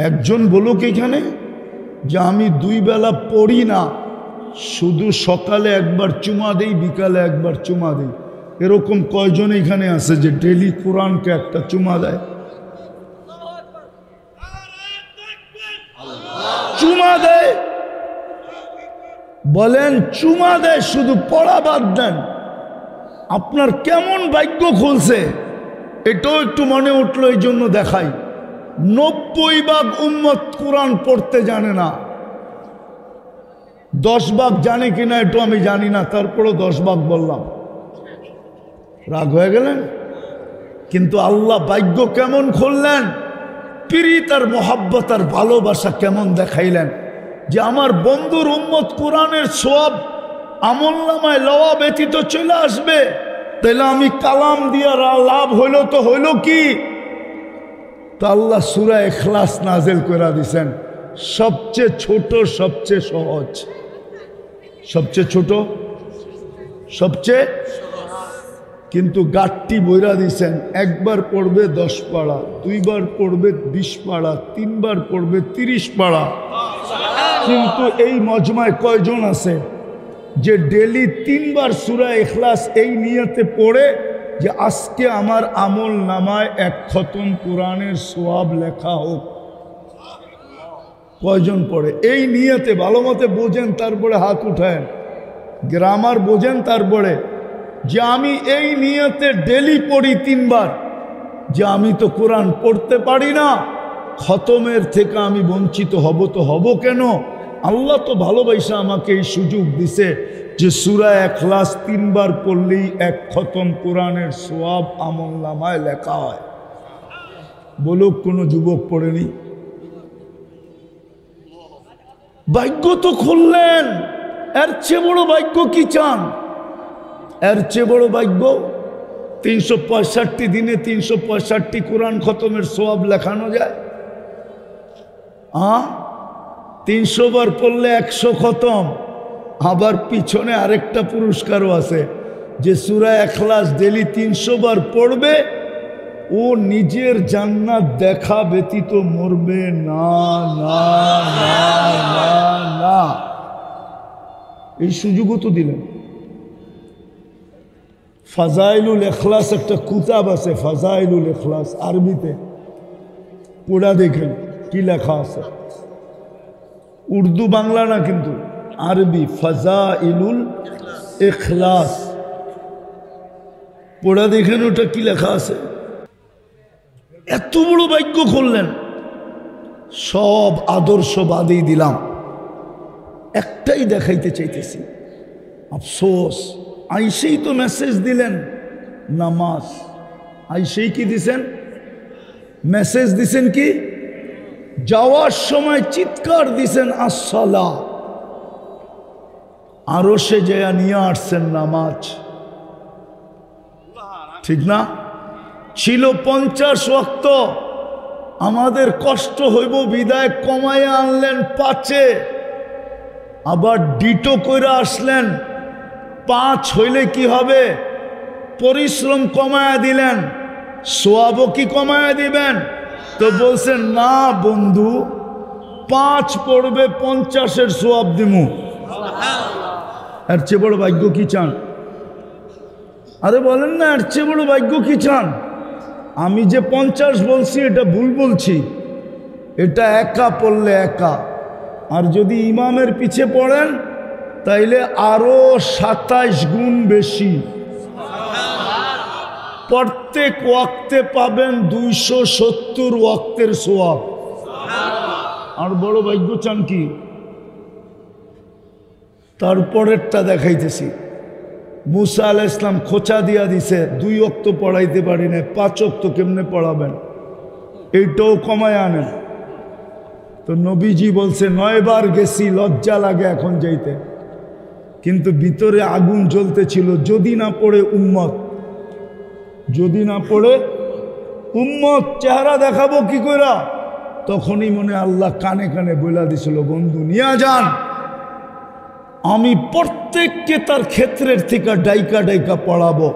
একজন বলুক এখানে যে আমি 2 বেলা পড়ি না, শুধু সকালে একবার চুমা দেই, বিকালে একবার চুমা দেই। এরকম কয়জন এখানে আছে যে ডেলি কোরআনকে একটা চুমা দেয়? চুমা দেয় বলেন, চুমা দেয়, শুধু পড়া বাদ দেন। আপনার কেমন ভাগ্য খুলছে এটাও একটু মনে উঠলো, এই জন্য দেখাই। 90 ভাগ উম্মত কোরআন পড়তে জানে না। 10 ভাগ জানে কিনা একটু আমি জানি না, তারপরও 10 ভাগ বললাম। রাগ হয়ে গেলেন? কিন্তু আল্লাহ ভাগ্য কেমন খুললেন, প্রীত আর মোহাব্বত আর ভালোবাসা কেমন দেখাইলেন যে আমার বন্ধুর উম্মত কোরআনের সওয়াব আমলনামায় লওয়া ব্যতীত চলে আসবে। তাহলে আমি কালাম দিয়া লাভ হইল তো হইল কি? তো আল্লাহ সূরা ইখলাস নাজিল করে দিয়েছেন, সবচেয়ে ছোট সবচেয়ে সহজ। সবচেয়ে ছোট সবচেয়ে, কিন্তু গাঠটি বইরা দিয়েছেন, একবার পড়বে 10 পারা, 2 বার পড়বে 20 পারা, 3 বার পড়বে 30 পারা। কিন্তু এই মজমায় কয়জন আছে যে ডেলি 3 বার সূরা ইখলাস এই নিয়তে পড়ে যে আজকে আমার আমল নামায় 1 খতম কোরআনের সওয়াব লেখা হোক? কয়জন পড়ে এই নিয়তে? ভালো মতে বোঝেন, তারপরে হাত উঠায়েন। গ্রামার বোঝেন, তারপরে যে আমি এই নিয়তে ডেলি পড়ি 3 বার, যে আমি তো কোরআন পড়তে পারি না, খতমের থেকে আমি বঞ্চিত হব তো হব কেন? আল্লাহ তো ভালোবাসা আমাকে এই সুযোগ দিছে যে সূরা ইখলাস 3 বার পড়লেই 1 খতম কোরআনের সওয়াব আমলনামায় লেখা হয়। বলুক কোনো যুবক পড়েনি? ভাগ্য তো খুললেন, এর চেয়ে বড় ভাগ্য কি চান? এর চেয়ে বড় ভাগ্য 365 দিনে 365 কোরআন খতমের সওয়াব লেখানো যায়? 300 বার পড়লে 100 খতম। আবার পিছনে আরেকটা পুরস্কারও আছে, যে সূরা ইখলাস ডেলি 300 বার পড়বে ও নিজের জান্নাত দেখা ব্যতীত মরবে না। না না না না, এই সুযোগও তো দিলেন। ফাজাইলুল ইখলাস একটা কিতাব আছে, ফাজাইলুল ইখলাস, আরবিতে পড়া দেখেন কি লেখা আছে। উর্দু বাংলা না কিন্তু আরবি, ফাজাইলুল ইখলাস পড়া দেখেন ওটা কি লেখা আছে। এত বড় ভাগ্য করলেন, সব আদর্শ বাদেই দিলাম, একটাই দেখাইতে চাইতেছি। আফসোস, আইসেই তো মেসেজ দিলেন নামাজ, আইসেই কি দিছেন? মেসেজ দিছেন কি? যাওয়ার সময় চিৎকার দিছেন আসসালাহ, আরো সে যেয়া নিয়ে আসছেন নামাজ। ঠিক না? ছিল 50 ওয়াক্ত, আমাদের কষ্ট হইব বিদায় কমাইয়া আনলেন 5-এ, আবার ডিটো কইরা আসলেন 5 হইলে কি হবে? পরিশ্রম কমায়া দিলেন, সওয়াবও কি কমায়া দিবেন? তো বলছেন না বন্ধু, 5 পড়বে 50-এর সওয়াব দিমু। এর চেয়ে বড় ভাগ্য কি চান? আরে বলেন না, এর চেয়ে বড় ভাগ্য কি চান? আমি যে 50 বলছি এটা ভুল বলছি, এটা একা পড়লে একা, আর যদি ইমামের পিছে পড়েন তাইলে আরো 27 গুণ বেশি। প্রত্যেক ওয়াক্তে পাবেন 270 ওয়াক্তের সওয়াব। আর বড় ভাগ্য চান কি? তারপরেরটা দেখাইতেছি। মুসা আলাইহিস সালাম খোঁচা দিয়া দিছে, 2 ওয়াক্ত পড়াইতে পারি না, 5 ওয়াক্ত কেমনে পড়াবেন? এইটাও কমায় আনেন। তো নবীজি বলছে 9 বার গেছি, লজ্জা লাগে এখন যাইতে, কিন্তু ভিতরে আগুন জ্বলতেছিল, যদি না পড়ে উম্মত, যদি না পড়ে উম্মত, চেহারা দেখাবো কি কইরা? তখনই মনে আল্লাহ কানে কানে বইলা দিছিল, বন্ধু নিয়ে যান, আমি প্রত্যেককে তার ক্ষেত্রের থেকে ডাইকা ডাইকা পড়াবো।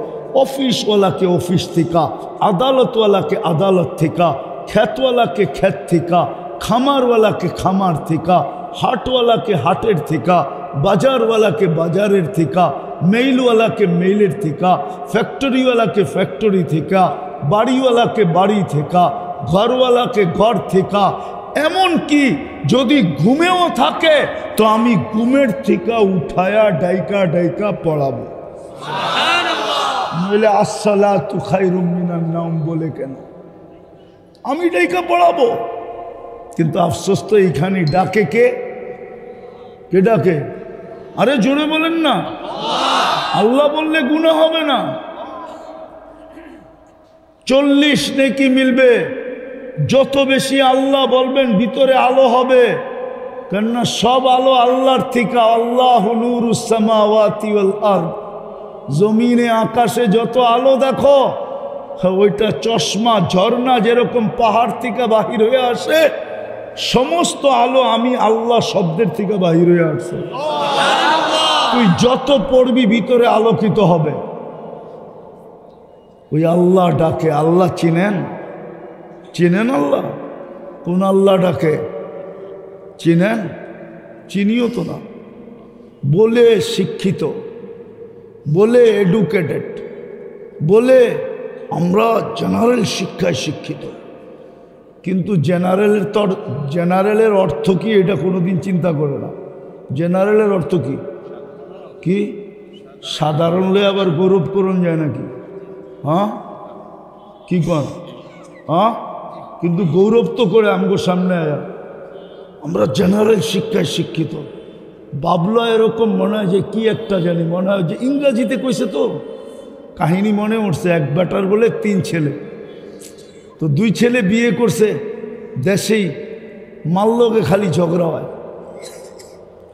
অফিসওয়ালাকে অফিস থেকে, আদালতওয়ালাকে আদালত থেকে, খ্যাতওয়ালাকে খ্যাত থেকে, খামারওয়ালাকে খামার থেকে, হাটওয়ালাকে হাটের থেকে, বাজারওয়ালাকে বাজারের থেকে, মেইলওয়ালাকে মেইলের থেকে, ফ্যাক্টরিওয়ালাকে ফ্যাক্টরি থেকে, বাড়িওয়ালাকে বাড়ি থেকে, ঘরওয়ালাকে ঘর থেকে, এমন কি যদি ঘুমেও থাকে তো আমি ঘুমের থেকে উঠায়া ডাইকা ডাইকা পড়াবো। নইলে আসসালাতু খায়রুম মিনান নাওম বলে কেন? আমি ডাইকা পড়াবো। কিন্তু আফসোস তো এইখানে ডাকে কে ডাকে? আরে জোরে বলেন না, আল্লাহ বললে গুনাহ হবে না। 40 নেকি মিলবে। যত বেশি আল্লাহ বলবেন ভিতরে আলো হবে, কেননা সব আলো আল্লাহর থেকে। আল্লাহু নূরুস সামাওয়াতি ওয়াল আরদ, জমিনে আকাশে যত আলো দেখো, ওইটা চশমা ঝর্ণা যেরকম পাহাড় থেকে বাহির হয়ে আসে, সমস্ত আলো আমি আল্লাহ শব্দের থেকে বাহির হয়ে আসছে। তুই যত পড়বি ভিতরে আলোকিত হবে। ওই আল্লাহ ডাকে। আল্লাহ চিনেন? আল্লাহ কোন আল্লাহ ডাকে চিনেন? চিনিও তো না। বলে শিক্ষিত, বলে এডুকেটেড, বলে আমরা জেনারেল শিক্ষায় শিক্ষিত, কিন্তু জেনারেলের অর্থ কি এটা কোনোদিন চিন্তা করে না। জেনারেলের অর্থ কি? কি সাধারণ হলে আবার গৌরব করুন যায় নাকি? হ্যাঁ কি কর? হ্যাঁ কিন্তু গৌরব তো করে আমগো সামনে আয়া আমরা জেনারেল শিক্ষায় শিক্ষিত। বাবলো এরকম মনে হয় যে কি একটা জানি, মনে হয় যে ইংরাজিতে কইছে। তো কাহিনী মনে উঠছে, এক বেটার বলে 3 ছেলে, তো 2 ছেলে বিয়ে করছে দেশেই। মাল্লগে খালি ঝগড়া হয়।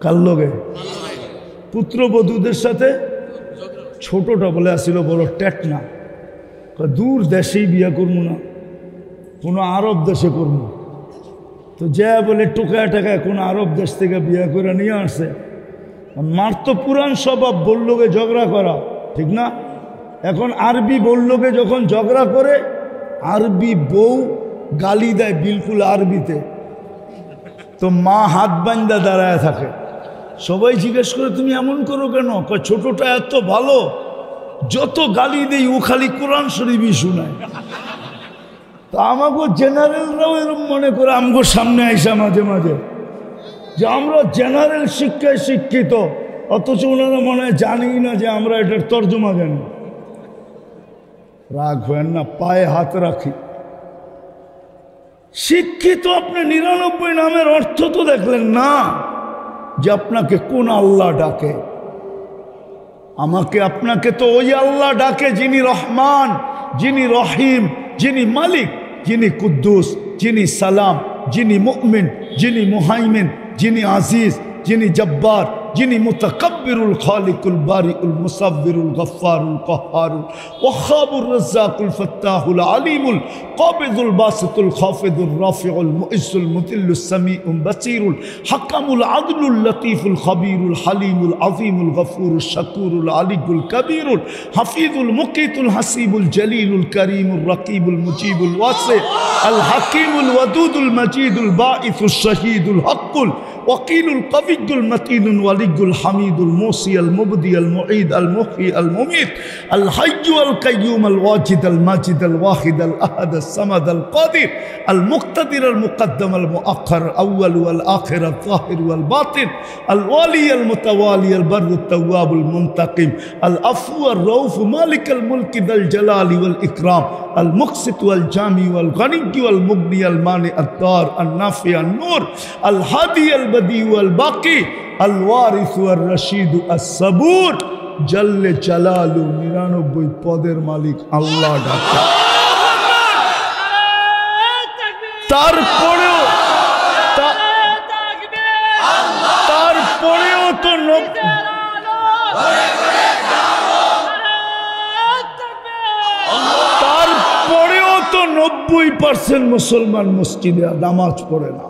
কার লগে? পুত্রবধূদের সাথে। ছোটটা বলে আসছিল বড় টেটনা, দূর দেশেই বিয়ে করবো না, কোনো আরব দেশে করবো। তো যা বলে টোকায় টাকায় কোনো আরব দেশ থেকে বিয়ে করে নিয়ে আসছে। মার তো পুরান স্বভাব, বললোকে ঝগড়া করা, ঠিক না? এখন আরবি বললোকে যখন ঝগড়া করে, আরবি বউ গালি দেয় বিলকুল আরবিতে, তো মা হাত বান্ধা দাঁড়ায় থাকে। সবাই জিজ্ঞেস করে তুমি এমন করো কেন? ছোটটা এত ভালো, যত গালি দেই ও খালি কোরআন শরীফই শোনায়। তো আমাকে জেনারেলরাও এরকম মনে করে আমগো সামনে আইসা মাঝে মাঝে যে আমরা জেনারেল শিক্ষায় শিক্ষিত, অথচ ওনারা মনে হয় জানি না যে আমরা এটার তর্জমা জানি। রাগ হয় না, পায়ে হাত রাখি। শিক্ষিত আপনি 99 নামের অর্থ তো দেখলেন না, যে আপনাকে কোন আল্লাহ ডাকে। আমাকে আপনাকে তো ওই আল্লাহ ডাকে যিনি রহমান, যিনি রহিম, যিনি মালিক, যিনি কুদ্দুস, যিনি সালাম, যিনি মুমিন, যিনি মুহাইমিন, যিনি আজিজ, যিনি জব্বার, যিনি মুতাকাব্বিরুল খালিকুল বারিউল মুসাব্বিরুল গফফারুল কহ্হারুল ওয়াহাবুর রাজ্জাকুল ফাত্তাহুল আলিমুল কাবিদুল বাসিতুল খাফিদুর রাফিউল মুইজ্জুল মুতিল্লুস সামিউল বাসিরুল হাকামুল আদলুল লতীফুল খবীরুল হালিমুল আযীমুল গফুরুশ শাকুরুল আলিয়ুল কবীরুল হাফিজুল মুকিতুল হাসিবুল জলিলুল করিমুর রাকিবুল মুজিবুল ওয়াসি আল হাকিমুল ওয়াদুদুল মজিদুল বাঈসুশ শাহীদুল হকুল ওয়াকিলুল কবিয়্যুল মতিনুল ওয়ালিয়ুল হামিদুল মুসি আল মুবদি আল মুঈদ আল মুহয়ি আল মুমীত আল হাইয়্যু আল কাইয়্যুম আল ওয়াজিদ আল মাজিদ আল ওয়াহিদ আল আহাদ আল সামাদ আল কাদির আল মুক্তাদির আল মুকদ্দম আল মুআখ্খার আল আউয়াল ওয়াল আখির আল যাহির ওয়াল বাতিন আল ওয়ালি আল মুতাওয়ালি আল বাররু তাওয়াব আল মুনতাকিম আল আফু আর রাউফ মালিক আল মুলক যাল জালালি ওয়াল ইকরাম আল মুকসিত ওয়াল জামি ওয়াল গনি ওয়াল মুগনি আল মানি আল দার আল নাফি আল নূর আল হাদি আল বদি ওয়াল বাকি আল ওয়ারিস ওয়ার রশিদ আস সাবুর জল্লে জালালু 99 পদের মালিক আল্লাহ ডাকে। তারপরেও তো তারপরেও তো 90% মুসলমান মসজিদে নামাজ পড়ে না।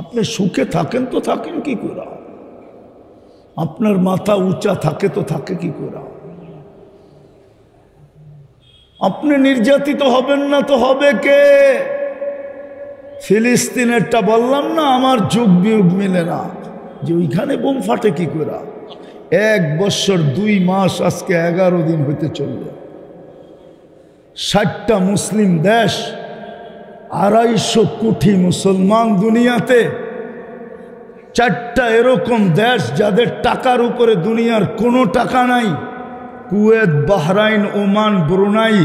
আপনি সুখে থাকেন তো থাকেন কি করে? আপনার মাথা উঁচা থাকে তো থাকে কি করে? আপনি নির্যাতিত হবেন না তো হবে কে? ফিলিস্তিনেরটা বললাম না, আমার যুগ বিয়োগ মিলে না, যে ওইখানে বোম ফাটে কি করে? 1 বছর 2 মাস আজকে 11 দিন হইতে চলল। 60টা মুসলিম দেশ, 250 কোটি মুসলমান দুনিয়াতে, 4টা এরকম দেশ যাদের টাকার উপরে দুনিয়ার কোনো টাকা নাই, কুয়েত, বাহরাইন, ওমান, ব্রুনাই,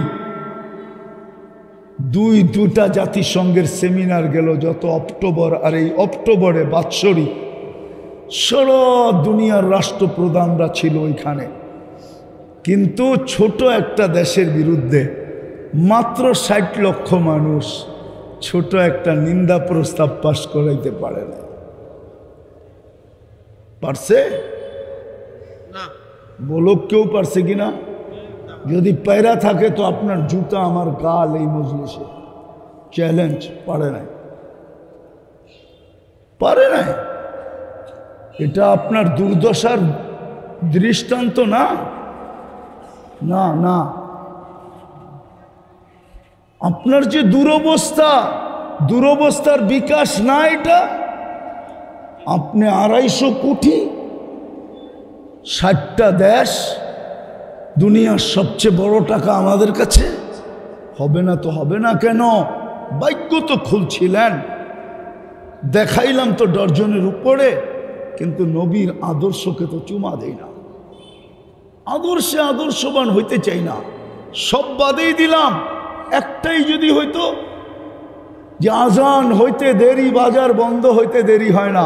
দুটা জাতিসংঘের সেমিনার গেল যত অক্টোবর, আর এই অক্টোবরে বাৎসরিক সারা দুনিয়ার রাষ্ট্রপ্রধানরা ছিল ওইখানে। কিন্তু ছোট একটা দেশের বিরুদ্ধে মাত্র 60 লক্ষ মানুষ ছোট একটা নিন্দা প্রস্তাব পাশ করাইতে পারে না। পারছে? বলো কেউ পারছে কিনা? যদি পায়রা থাকে তো আপনার জুতা আমার গাল এই মজলিসে। চ্যালেঞ্জ। পারে নাই, পারে নাই। এটা আপনার দুর্দশার দৃষ্টান্ত না, না না। আপনার যে দুরবস্থা, দুরবস্থার বিকাশ না এটা। আপনি 250 কোটি, 60টা দেশ, দুনিয়ার সবচেয়ে বড় টাকা আমাদের কাছে। হবে না তো হবে না কেন? ভাগ্য তো খুলছিলেন, দেখাইলাম তো ডর্জনের উপরে, কিন্তু নবীর আদর্শকে তো চুমা দেই না। আদর্শে আদর্শবান হইতে চাই না, সব বাদেই দিলাম। একটাই যদি হইতো যে আজান হইতে দেরি, বাজার বন্ধ হইতে দেরি হয় না।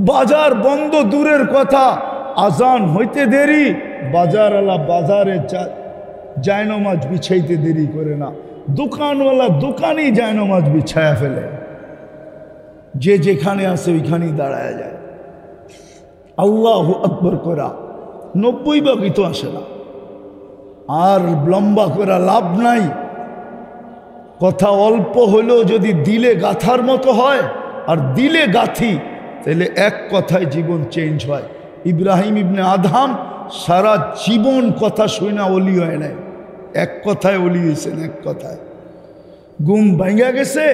বাজার বন্ধ দূরের কথা, আজান হইতে দেরি, বাজারওয়ালা বাজারে জায়নমাজ বিছাইতে দেরি করে না, দোকানওয়ালা দোকানেই জায়নমাজ বিছায়া ফেলে। যে যেখানে আছে ওইখানেই দাঁড়ায় যায়। আল্লাহু আকবার করা 90 ভাগই তো আসে না। আর লম্বা করা লাভ নাই। কথা অল্প হলেও যদি দিলে গাথার মতো হয়, আর দিলে গাথি, তাহলে এক কথায় জীবন চেঞ্জ হয়। ইব্রাহিম ইবনে আদহাম সারা জীবন কথা শুই না ওলি হয় নাই, এক কথায় ওলি হয়েছেন। এক কথায় ঘুম ভাঙ্গা গেছে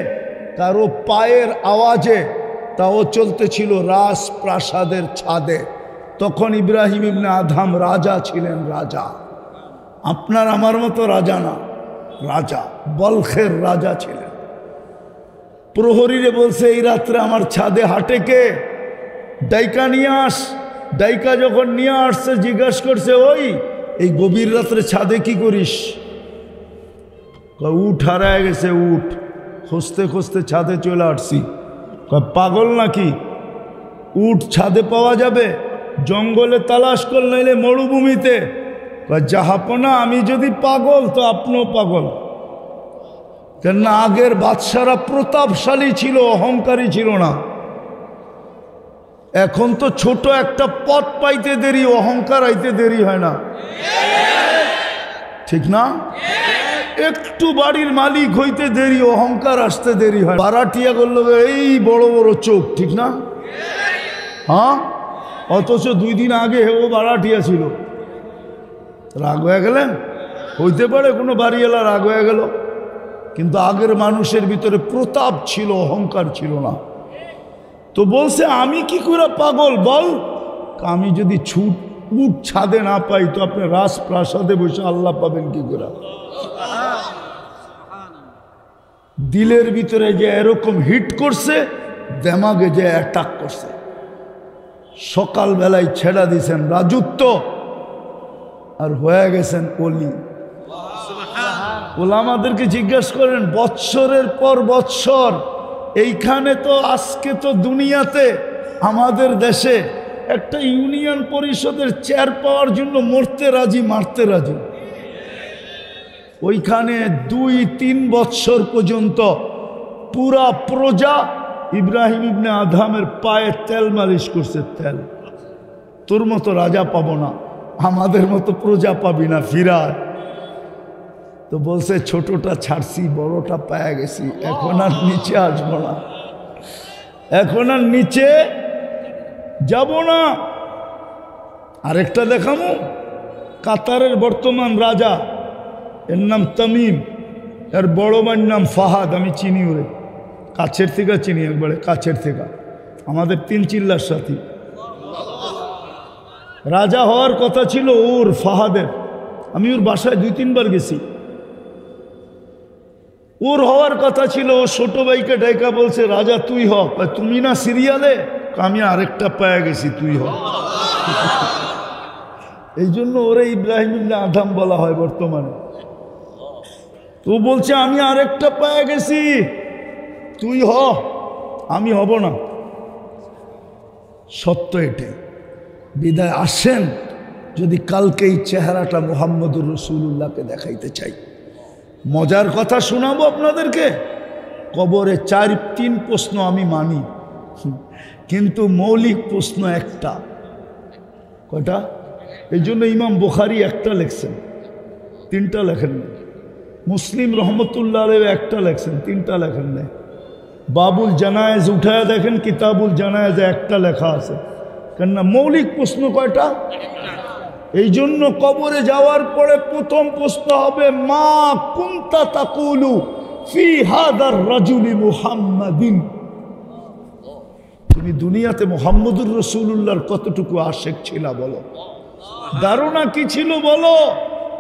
কারো পায়ের আওয়াজে, তাও চলতেছিল রাজপ্রাসাদের ছাদে। তখন ইব্রাহিম ইবনে আদহাম রাজা ছিলেন, রাজা। আপনার আমার মতো রাজা না, রাজা, বলখের রাজা ছিলেন। প্রহরীরে বলছে এই রাত্রে আমার ছাদে হাঁটে কে, ডাইকা নিয়ে আস। ডাইকা যখন নিয়ে আসছে জিজ্ঞাসা করছে, ওই এই গভীর রাত্রে ছাদে কি করিস? উঠ হারায় গেছে, উঠ। খুঁজতে খুঁজতে ছাদে চলে আসছি। পাগল নাকি? উঠ ছাদে পাওয়া যাবে? জঙ্গলে তালাশ কর, নাইলে মরুভূমিতে। জাহাপনা, আমি যদি পাগল তো আপনিও পাগল। কেননা আগের বাদশারা প্রতাপশালী ছিল, অহংকারী ছিল না। এখন তো ছোট একটা পথ পাইতে দেরি, অহংকার আইতে দেরি হয় না, ঠিক না? একটু বাড়ির মালিক হইতে দেরি, অহংকার আসতে দেরি হয়। বারাটিয়া করলো এই বড় বড় চোখ, ঠিক না? হ্যাঁ, অথচ 2 দিন আগে ও বারাটিয়া ছিল। রাগ হয়ে গেলেন? হইতে পারে কোনো বাড়িওয়ালা রাগ হয়ে গেল, কিন্তু আগের মানুষের ভিতরে প্রতাপ ছিল, অহংকার ছিল না। তো বলছে আমি কি করে পাগল বল? আমি যদি উঠ ছাদে না পাই তো আপনি রাজপ্রাসাদে বসে আল্লাহ পাবেন কি করে? দিলের ভিতরে যে এরকম হিট করছে, দেমাগে যে অ্যাটাক করছে। সকালবেলায় ছেড়া দিয়েছেন রাজত্ব, আর হয়ে গেছেন অলি। ওলামাদেরকে জিজ্ঞাসা করেন, বৎসরের পর বৎসর এইখানে তো আজকে তো দুনিয়াতে আমাদের দেশে একটা ইউনিয়ন পরিষদের চেয়ার পাওয়ার জন্য মরতে রাজি, মারতে রাজি। ওইখানে 2-3 বৎসর পর্যন্ত পুরা প্রজা ইব্রাহিম ইবনে আদহামের পায়ে তেল মালিশ করছে। তেল। তোর মতো রাজা পাবো না, আমাদের মতো প্রজা পাবি না, ফিরার। তো বলছে ছোটটা ছাড়ছি, বড়টা পায়া গেছি, এখন আর নিচে আসবো না, এখন আর নিচে যাব না। আরেকটা দেখামো, কাতারের বর্তমান রাজা, এর নাম তামিম, এর বড় ভাইয়ের নাম ফাহাদ। আমি চিনি ওরে, কাছের থেকে চিনি, একবারে কাছের থেকে, আমাদের 3 চিল্লার সাথী। রাজা হওয়ার কথা ছিল ওর, ফাহাদের। আমি ওর বাসায় 2-3 বার গেছি। ওর হওয়ার কথা ছিল, ও ছোট ভাইকে ডাইকা বলছে রাজা তুই হ। তুমি না সিরিয়ালে? আমি আরেকটা পায়া গেছি, তুই হ। এই জন্য ওরে ইব্রাহিম ইবনে আদহাম বলা হয় বর্তমানে। তো বলছে আমি আরেকটা পেয়ে গেছি, তুই হ, আমি হব না। সত্য এটাই। বিদায় আসেন, যদি কালকে এই চেহারাটা মুহাম্মদুর রাসূলুল্লাহকে দেখাইতে চাই। মজার কথা শোনাবো আপনাদেরকে। কবরে 4-3 প্রশ্ন আমি মানি, কিন্তু মৌলিক প্রশ্ন একটা। কয়টা? এই জন্য ইমাম বুখারী একটা লেখছেন, 3টা লেখেন না। মুসলিম রহমতুল্লাহ আলাইহি একটা লেখছেন, 3টা লেখেন না। বাবুল জানায়েজ উঠায় দেখেন, কিতাবুল জানায়েজে একটা লেখা আছে। কেননা মৌলিক প্রশ্ন কয়টা? এই জন্য কবরে যাওয়ার পরে প্রথম প্রশ্ন হবে, মা কুনতা তাকুলু ফি হাদার রাজুলি মুহাম্মাদিন। তুমি দুনিয়াতে মুহাম্মদুর রাসূলুল্লাহর কতটুকু আশেক ছিলা বলো, ধারণা কি ছিল বলো,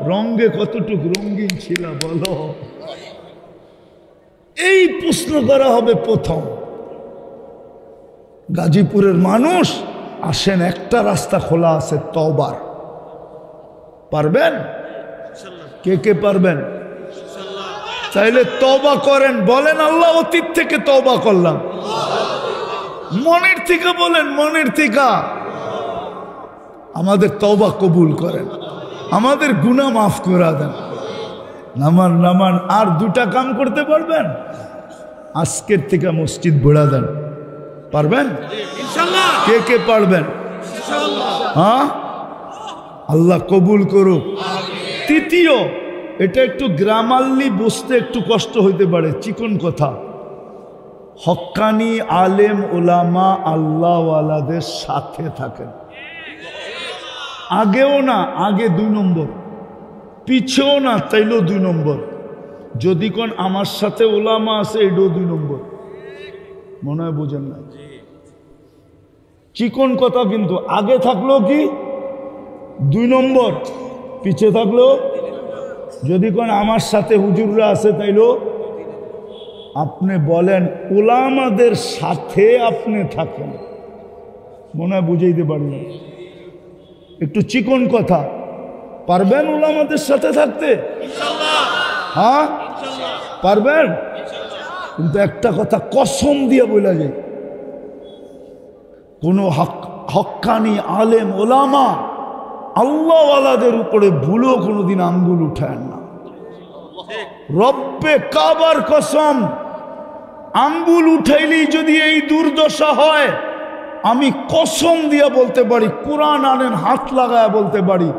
রঙে কতটুকু রঙিন ছিলা বলো। এই প্রশ্ন করা হবে প্রথম। গাজীপুরের মানুষ আসেন, একটা রাস্তা খোলা আছে তওবার। পারবেন? কে কে পারবেন? চাইলে তওবা করেন, বলেন আল্লাহ অতীত থেকে তওবা করলাম। মনের থেকে বলেন, মনের থেকে আমাদের তওবা কবুল করেন, আমাদের গুনাহ মাফ করে দেন। নামান নামান। আর 2টা কাম করতে পারবেন? আজকের থেকে মসজিদ বেড়া দেন। পারবেন? কে কে পারবেন? হ্যাঁ, আল্লাহ কবুল করুক। তৃতীয়, এটা একটু গ্রামারলি বুঝতে একটু কষ্ট হইতে পারে, চিকন কথা। হক্কানি আলেম ওলামা আল্লাহওয়ালাদের সাথে থাকেন। আগেও না, আগে 2 নম্বর, পিছেও না, তাইলেও 2 নম্বর। যদি কোন আমার সাথে ওলামা আছে, এটাও 2 নম্বর। মনে হয় বুঝেন না, চিকন কথা। কিন্তু আগে থাকলেও কি 2 নম্বর, পিছে থাকলেও। যদি কোন আমার সাথে হুজুররা আছে, তাইলেও। আপনি বলেন ওলামাদের সাথে আপনি থাকেন, মনে হয় বুঝাইতে পারি না, একটু চিকন কথা। পারবেন ওলামাদের সাথে থাকতে? হ্যাঁ পারবেন। কিন্তু একটা কথা কসম দিয়ে বলা যায়, কোন হক্কানি আলেম ওলামা আল্লাহওয়ালাদের উপরে ভুলও কোনোদিন আঙ্গুল উঠায় না। রব্বে কাবার কসম, আঙ্গুল উঠাইলেই যদি এই দুর্দশা হয়, আমি কসম দিয়া বলতে পারি, কোরআন আনেন হাত লাগায় বলতে পারি,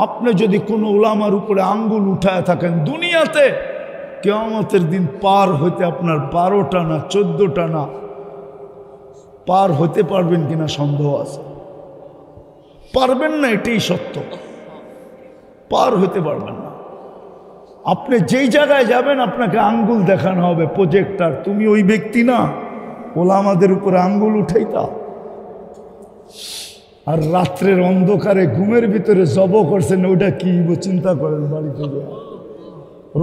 আপনি যদি কোনো ওলামার উপরে আঙ্গুল উঠায় থাকেন দুনিয়াতে, কিয়ামতের দিন পার হইতে আপনার 12টা না 14টা না পার হতে পারবেন কিনা সন্দেহ আছে। পারবেন না, এটাই সত্য। পার হতে পারবেন না। আপনি যেই জায়গায় যাবেন আপনাকে আঙ্গুল দেখানো হবে, প্রজেক্টর, তুমি ওই ব্যক্তি না, ওলামাদের উপরে আঙ্গুল উঠাইতা। আর রাত্রের অন্ধকারে ঘুমের ভিতরে জব করছেন, ওইটা কি চিন্তা করেন। বাড়িতে গিয়ে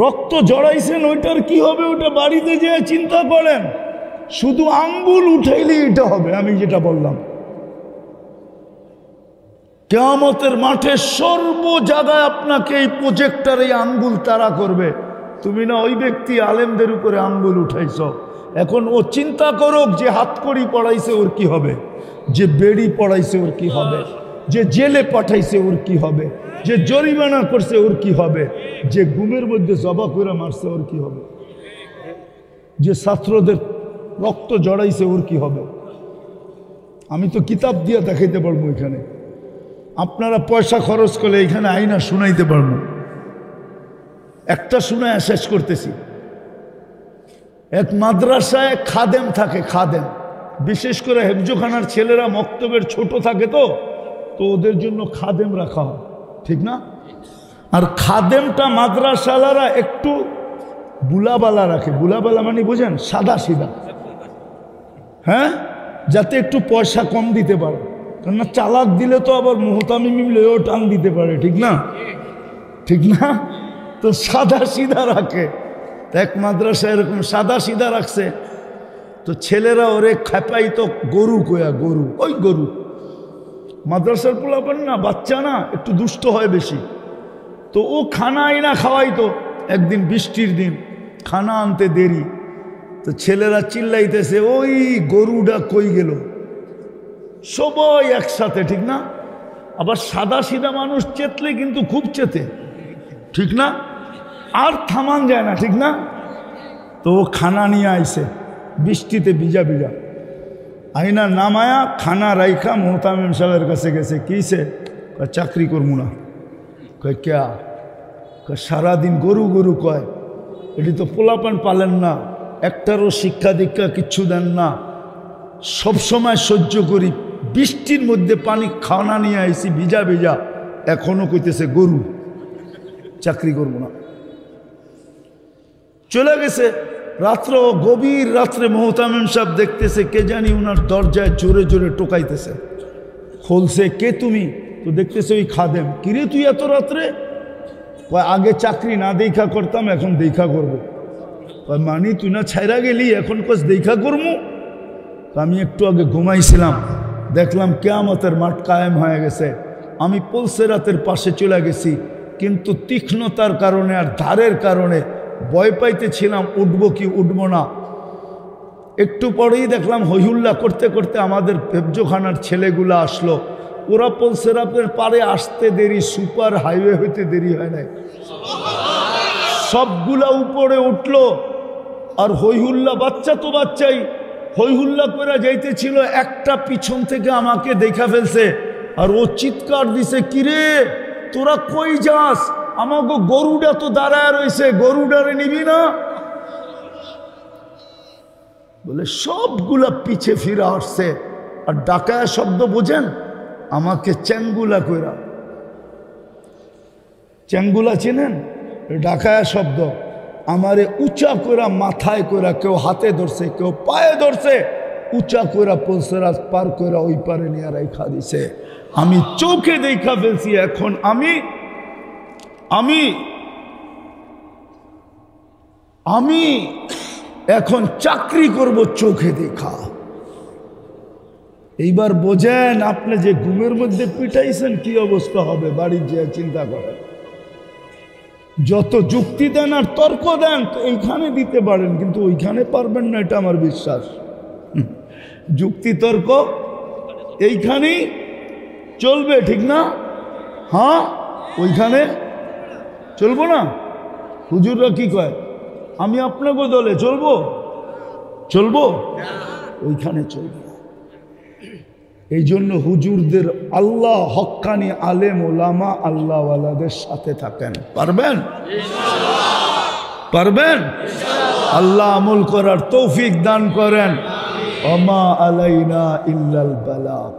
রক্ত জড়াইছেন, ওইটার কি হবে, ওটা বাড়িতে যেয়ে চিন্তা করেন। শুধু আঙ্গুল উঠাইলে এটা হবে, আমি যেটা বললাম। কিয়ামতের মাঠে সর্ব জায়গায় আপনাকে এই প্রজেক্টর, এই আঙ্গুল তাড়া করবে। তুমি না ওই ব্যক্তি আলেমদের উপরে আঙ্গুল উঠাইছ। এখন ও চিন্তা করুক, যে হাতকড়ি পড়াইছে ওর কি হবে, যে বেড়ি পড়াইছে ওর কি হবে, যে জেলে পাঠাইছে ওর কি হবে, যে জরিমানা করছে ওর কি হবে, যে গুমের মধ্যে জবা করে মারছে ওর কি হবে, যে ছাত্রদের রক্ত জড়াইছে ওর কি হবে। আমি তো কিতাব দিয়ে দেখাইতে পারবো, এখানে আপনারা পয়সা খরচ করলে এখানে আইনা শুনাইতে পারবো। একটা শুনায় শেষ করতেছি। এক মাদ্রাসায় খাদেম থাকে, খাদেম, বিশেষ করে হেফজোখানার ছেলেরা মক্তবের ছোট থাকে, তো ওদের জন্য খাদেম রাখা হয়, ঠিক না? আর খাদেমটা মাদ্রাসালারা একটু বুলাবালা রাখে। বুলাবালা মানে বুঝেন, সাদা সিধা, হ্যাঁ, যাতে একটু পয়সা কম দিতে পারে। কেননা চালাক দিলে তো আবার মুহতামিম মিলেও টান দিতে পারে, ঠিক না? ঠিক না? তো সাদা সিধা রাখে। এক মাদ্রাসা এরকম সাদা সিধা রাখছে, তো ছেলেরা ওরে খেপাইতো গরু কয়া, গরু, ওই গরু। মাদ্রাসার পোলাপান না, বাচ্চা না, একটু দুষ্ট হয় বেশি, তো ও খানা আইনা খাওয়াইতো। একদিন বৃষ্টির দিন খানা আনতে দেরি, তো ছেলেরা চিল্লাইতেছে ওই গরুটা কই গেল, সবাই একসাথে, ঠিক না? আবার সাদা সিধা মানুষ চেতলে কিন্তু খুব চেতে, ঠিক না? আর থামান যায় না, ঠিক না? তো ও খানা নিয়ে আইছে, বৃষ্টিতে ভিজা ভিজা, আইনা নামায়া খানা রাইখা মোহতামিম সাহেবের কাছে গেছে। কিসে? চাকরি করবো না। কয় ক্যা? সারাদিন গরু গরু কয়, এটি তো পোলাপান পালেন না, একটারও শিক্ষা দীক্ষা কিচ্ছু দেন না, সবসময় সহ্য করি, বৃষ্টির মধ্যে পানি খাওয়ানা নিয়ে আইসি ভিজা ভিজা, এখনো কইতেছে গরু, চাকরি করবো না। চলে গেছে। রাত্র, গভীর রাত্রে মোহতামিম সাহেব দেখতেছে কে জানি উনার দরজায় জোরে জোরে টোকাইতেছে। খুলছে, কে তুমি? তো দেখতেছে ওই খাদেম। কিরে তুই এত রাত্রে? আগে চাকরি না দেখা করতাম, এখন দেখা করবো। মানি তুই না ছাইরা গেলি, এখন কস দেখা করবো? আমি একটু আগে ঘুমাইছিলাম, দেখলাম কিয়ামতের মাঠ কায়েম হয়ে গেছে। আমি পুলসেরাতের পাশে চলে গেছি, কিন্তু তীক্ষ্ণতার কারণে আর ধারের কারণে ভয় পাইতেছিলাম উঠবো কি উঠবো না। একটু পরেই দেখলাম হইহুল্লা করতে করতে আমাদের পেবজোখানার ছেলেগুলা আসলো। ওরা পুলসেরাতের পারে আসতে দেরি, সুপার হাইওয়ে হইতে দেরি হয় নাই, সবগুলা উপরে উঠলো। আর হইহুল্লা, বাচ্চা তো বাচ্চাই, হইহুল্লা করে যাইতেছিল। একটা পিছন থেকে আমাকে দেখা ফেলছে, আর ও চিৎকার দিছে, কিরে তোরা কই যাস? আমাকে গরুটা তো দাঁড়ায় রয়েছে, গরুটারে নিবি না? বলে সবগুলা পিছে ফিরে আসছে। আর ডাকায়া শব্দ বোঝেন? আমাকে চ্যাঙ্গুলা কইরা, চ্যাঙ্গুলা চেনেন? ডাকায়া শব্দ। আমারে উঁচা কইরা মাথায় কইরা, কেউ হাতে ধরছে, কেউ পায়ে ধরছে, উঁচা কইরা পুলসেরাত পার কইরা ওই পারে নিয়ে রাইখা দিছে। আমি চোখে দেখা ফেলছি। এখন আমি আমি আমি এখন চাকরি করব চোখে দেখা। এইবার বোঝেন আপনি যে ঘুমের মধ্যে পিটাইছেন কি অবস্থা হবে, বাড়ির যে চিন্তা করেন। যত যুক্তি দেন আর তর্ক দেন তো এইখানে দিতে পারেন, কিন্তু ওইখানে পারবেন না, এটা আমার বিশ্বাস। যুক্তি তর্ক এইখানেই চলবে, ঠিক না? হ্যাঁ, ওইখানে চলবো না। হুজুররা কি কয়? আমি আপনাকে দলে চলবো, চলবো, ওইখানে চলবো। এই জন্য হুজুরদের আল্লাহ হক্কানি আলেম ওলামা আল্লাহওয়ালাদের সাথে থাকেন। পারবেন? পারবেন? আল্লাহ আমল করার তৌফিক দান করেন। ওমা আলাইনা ইল্লাল বালাগ।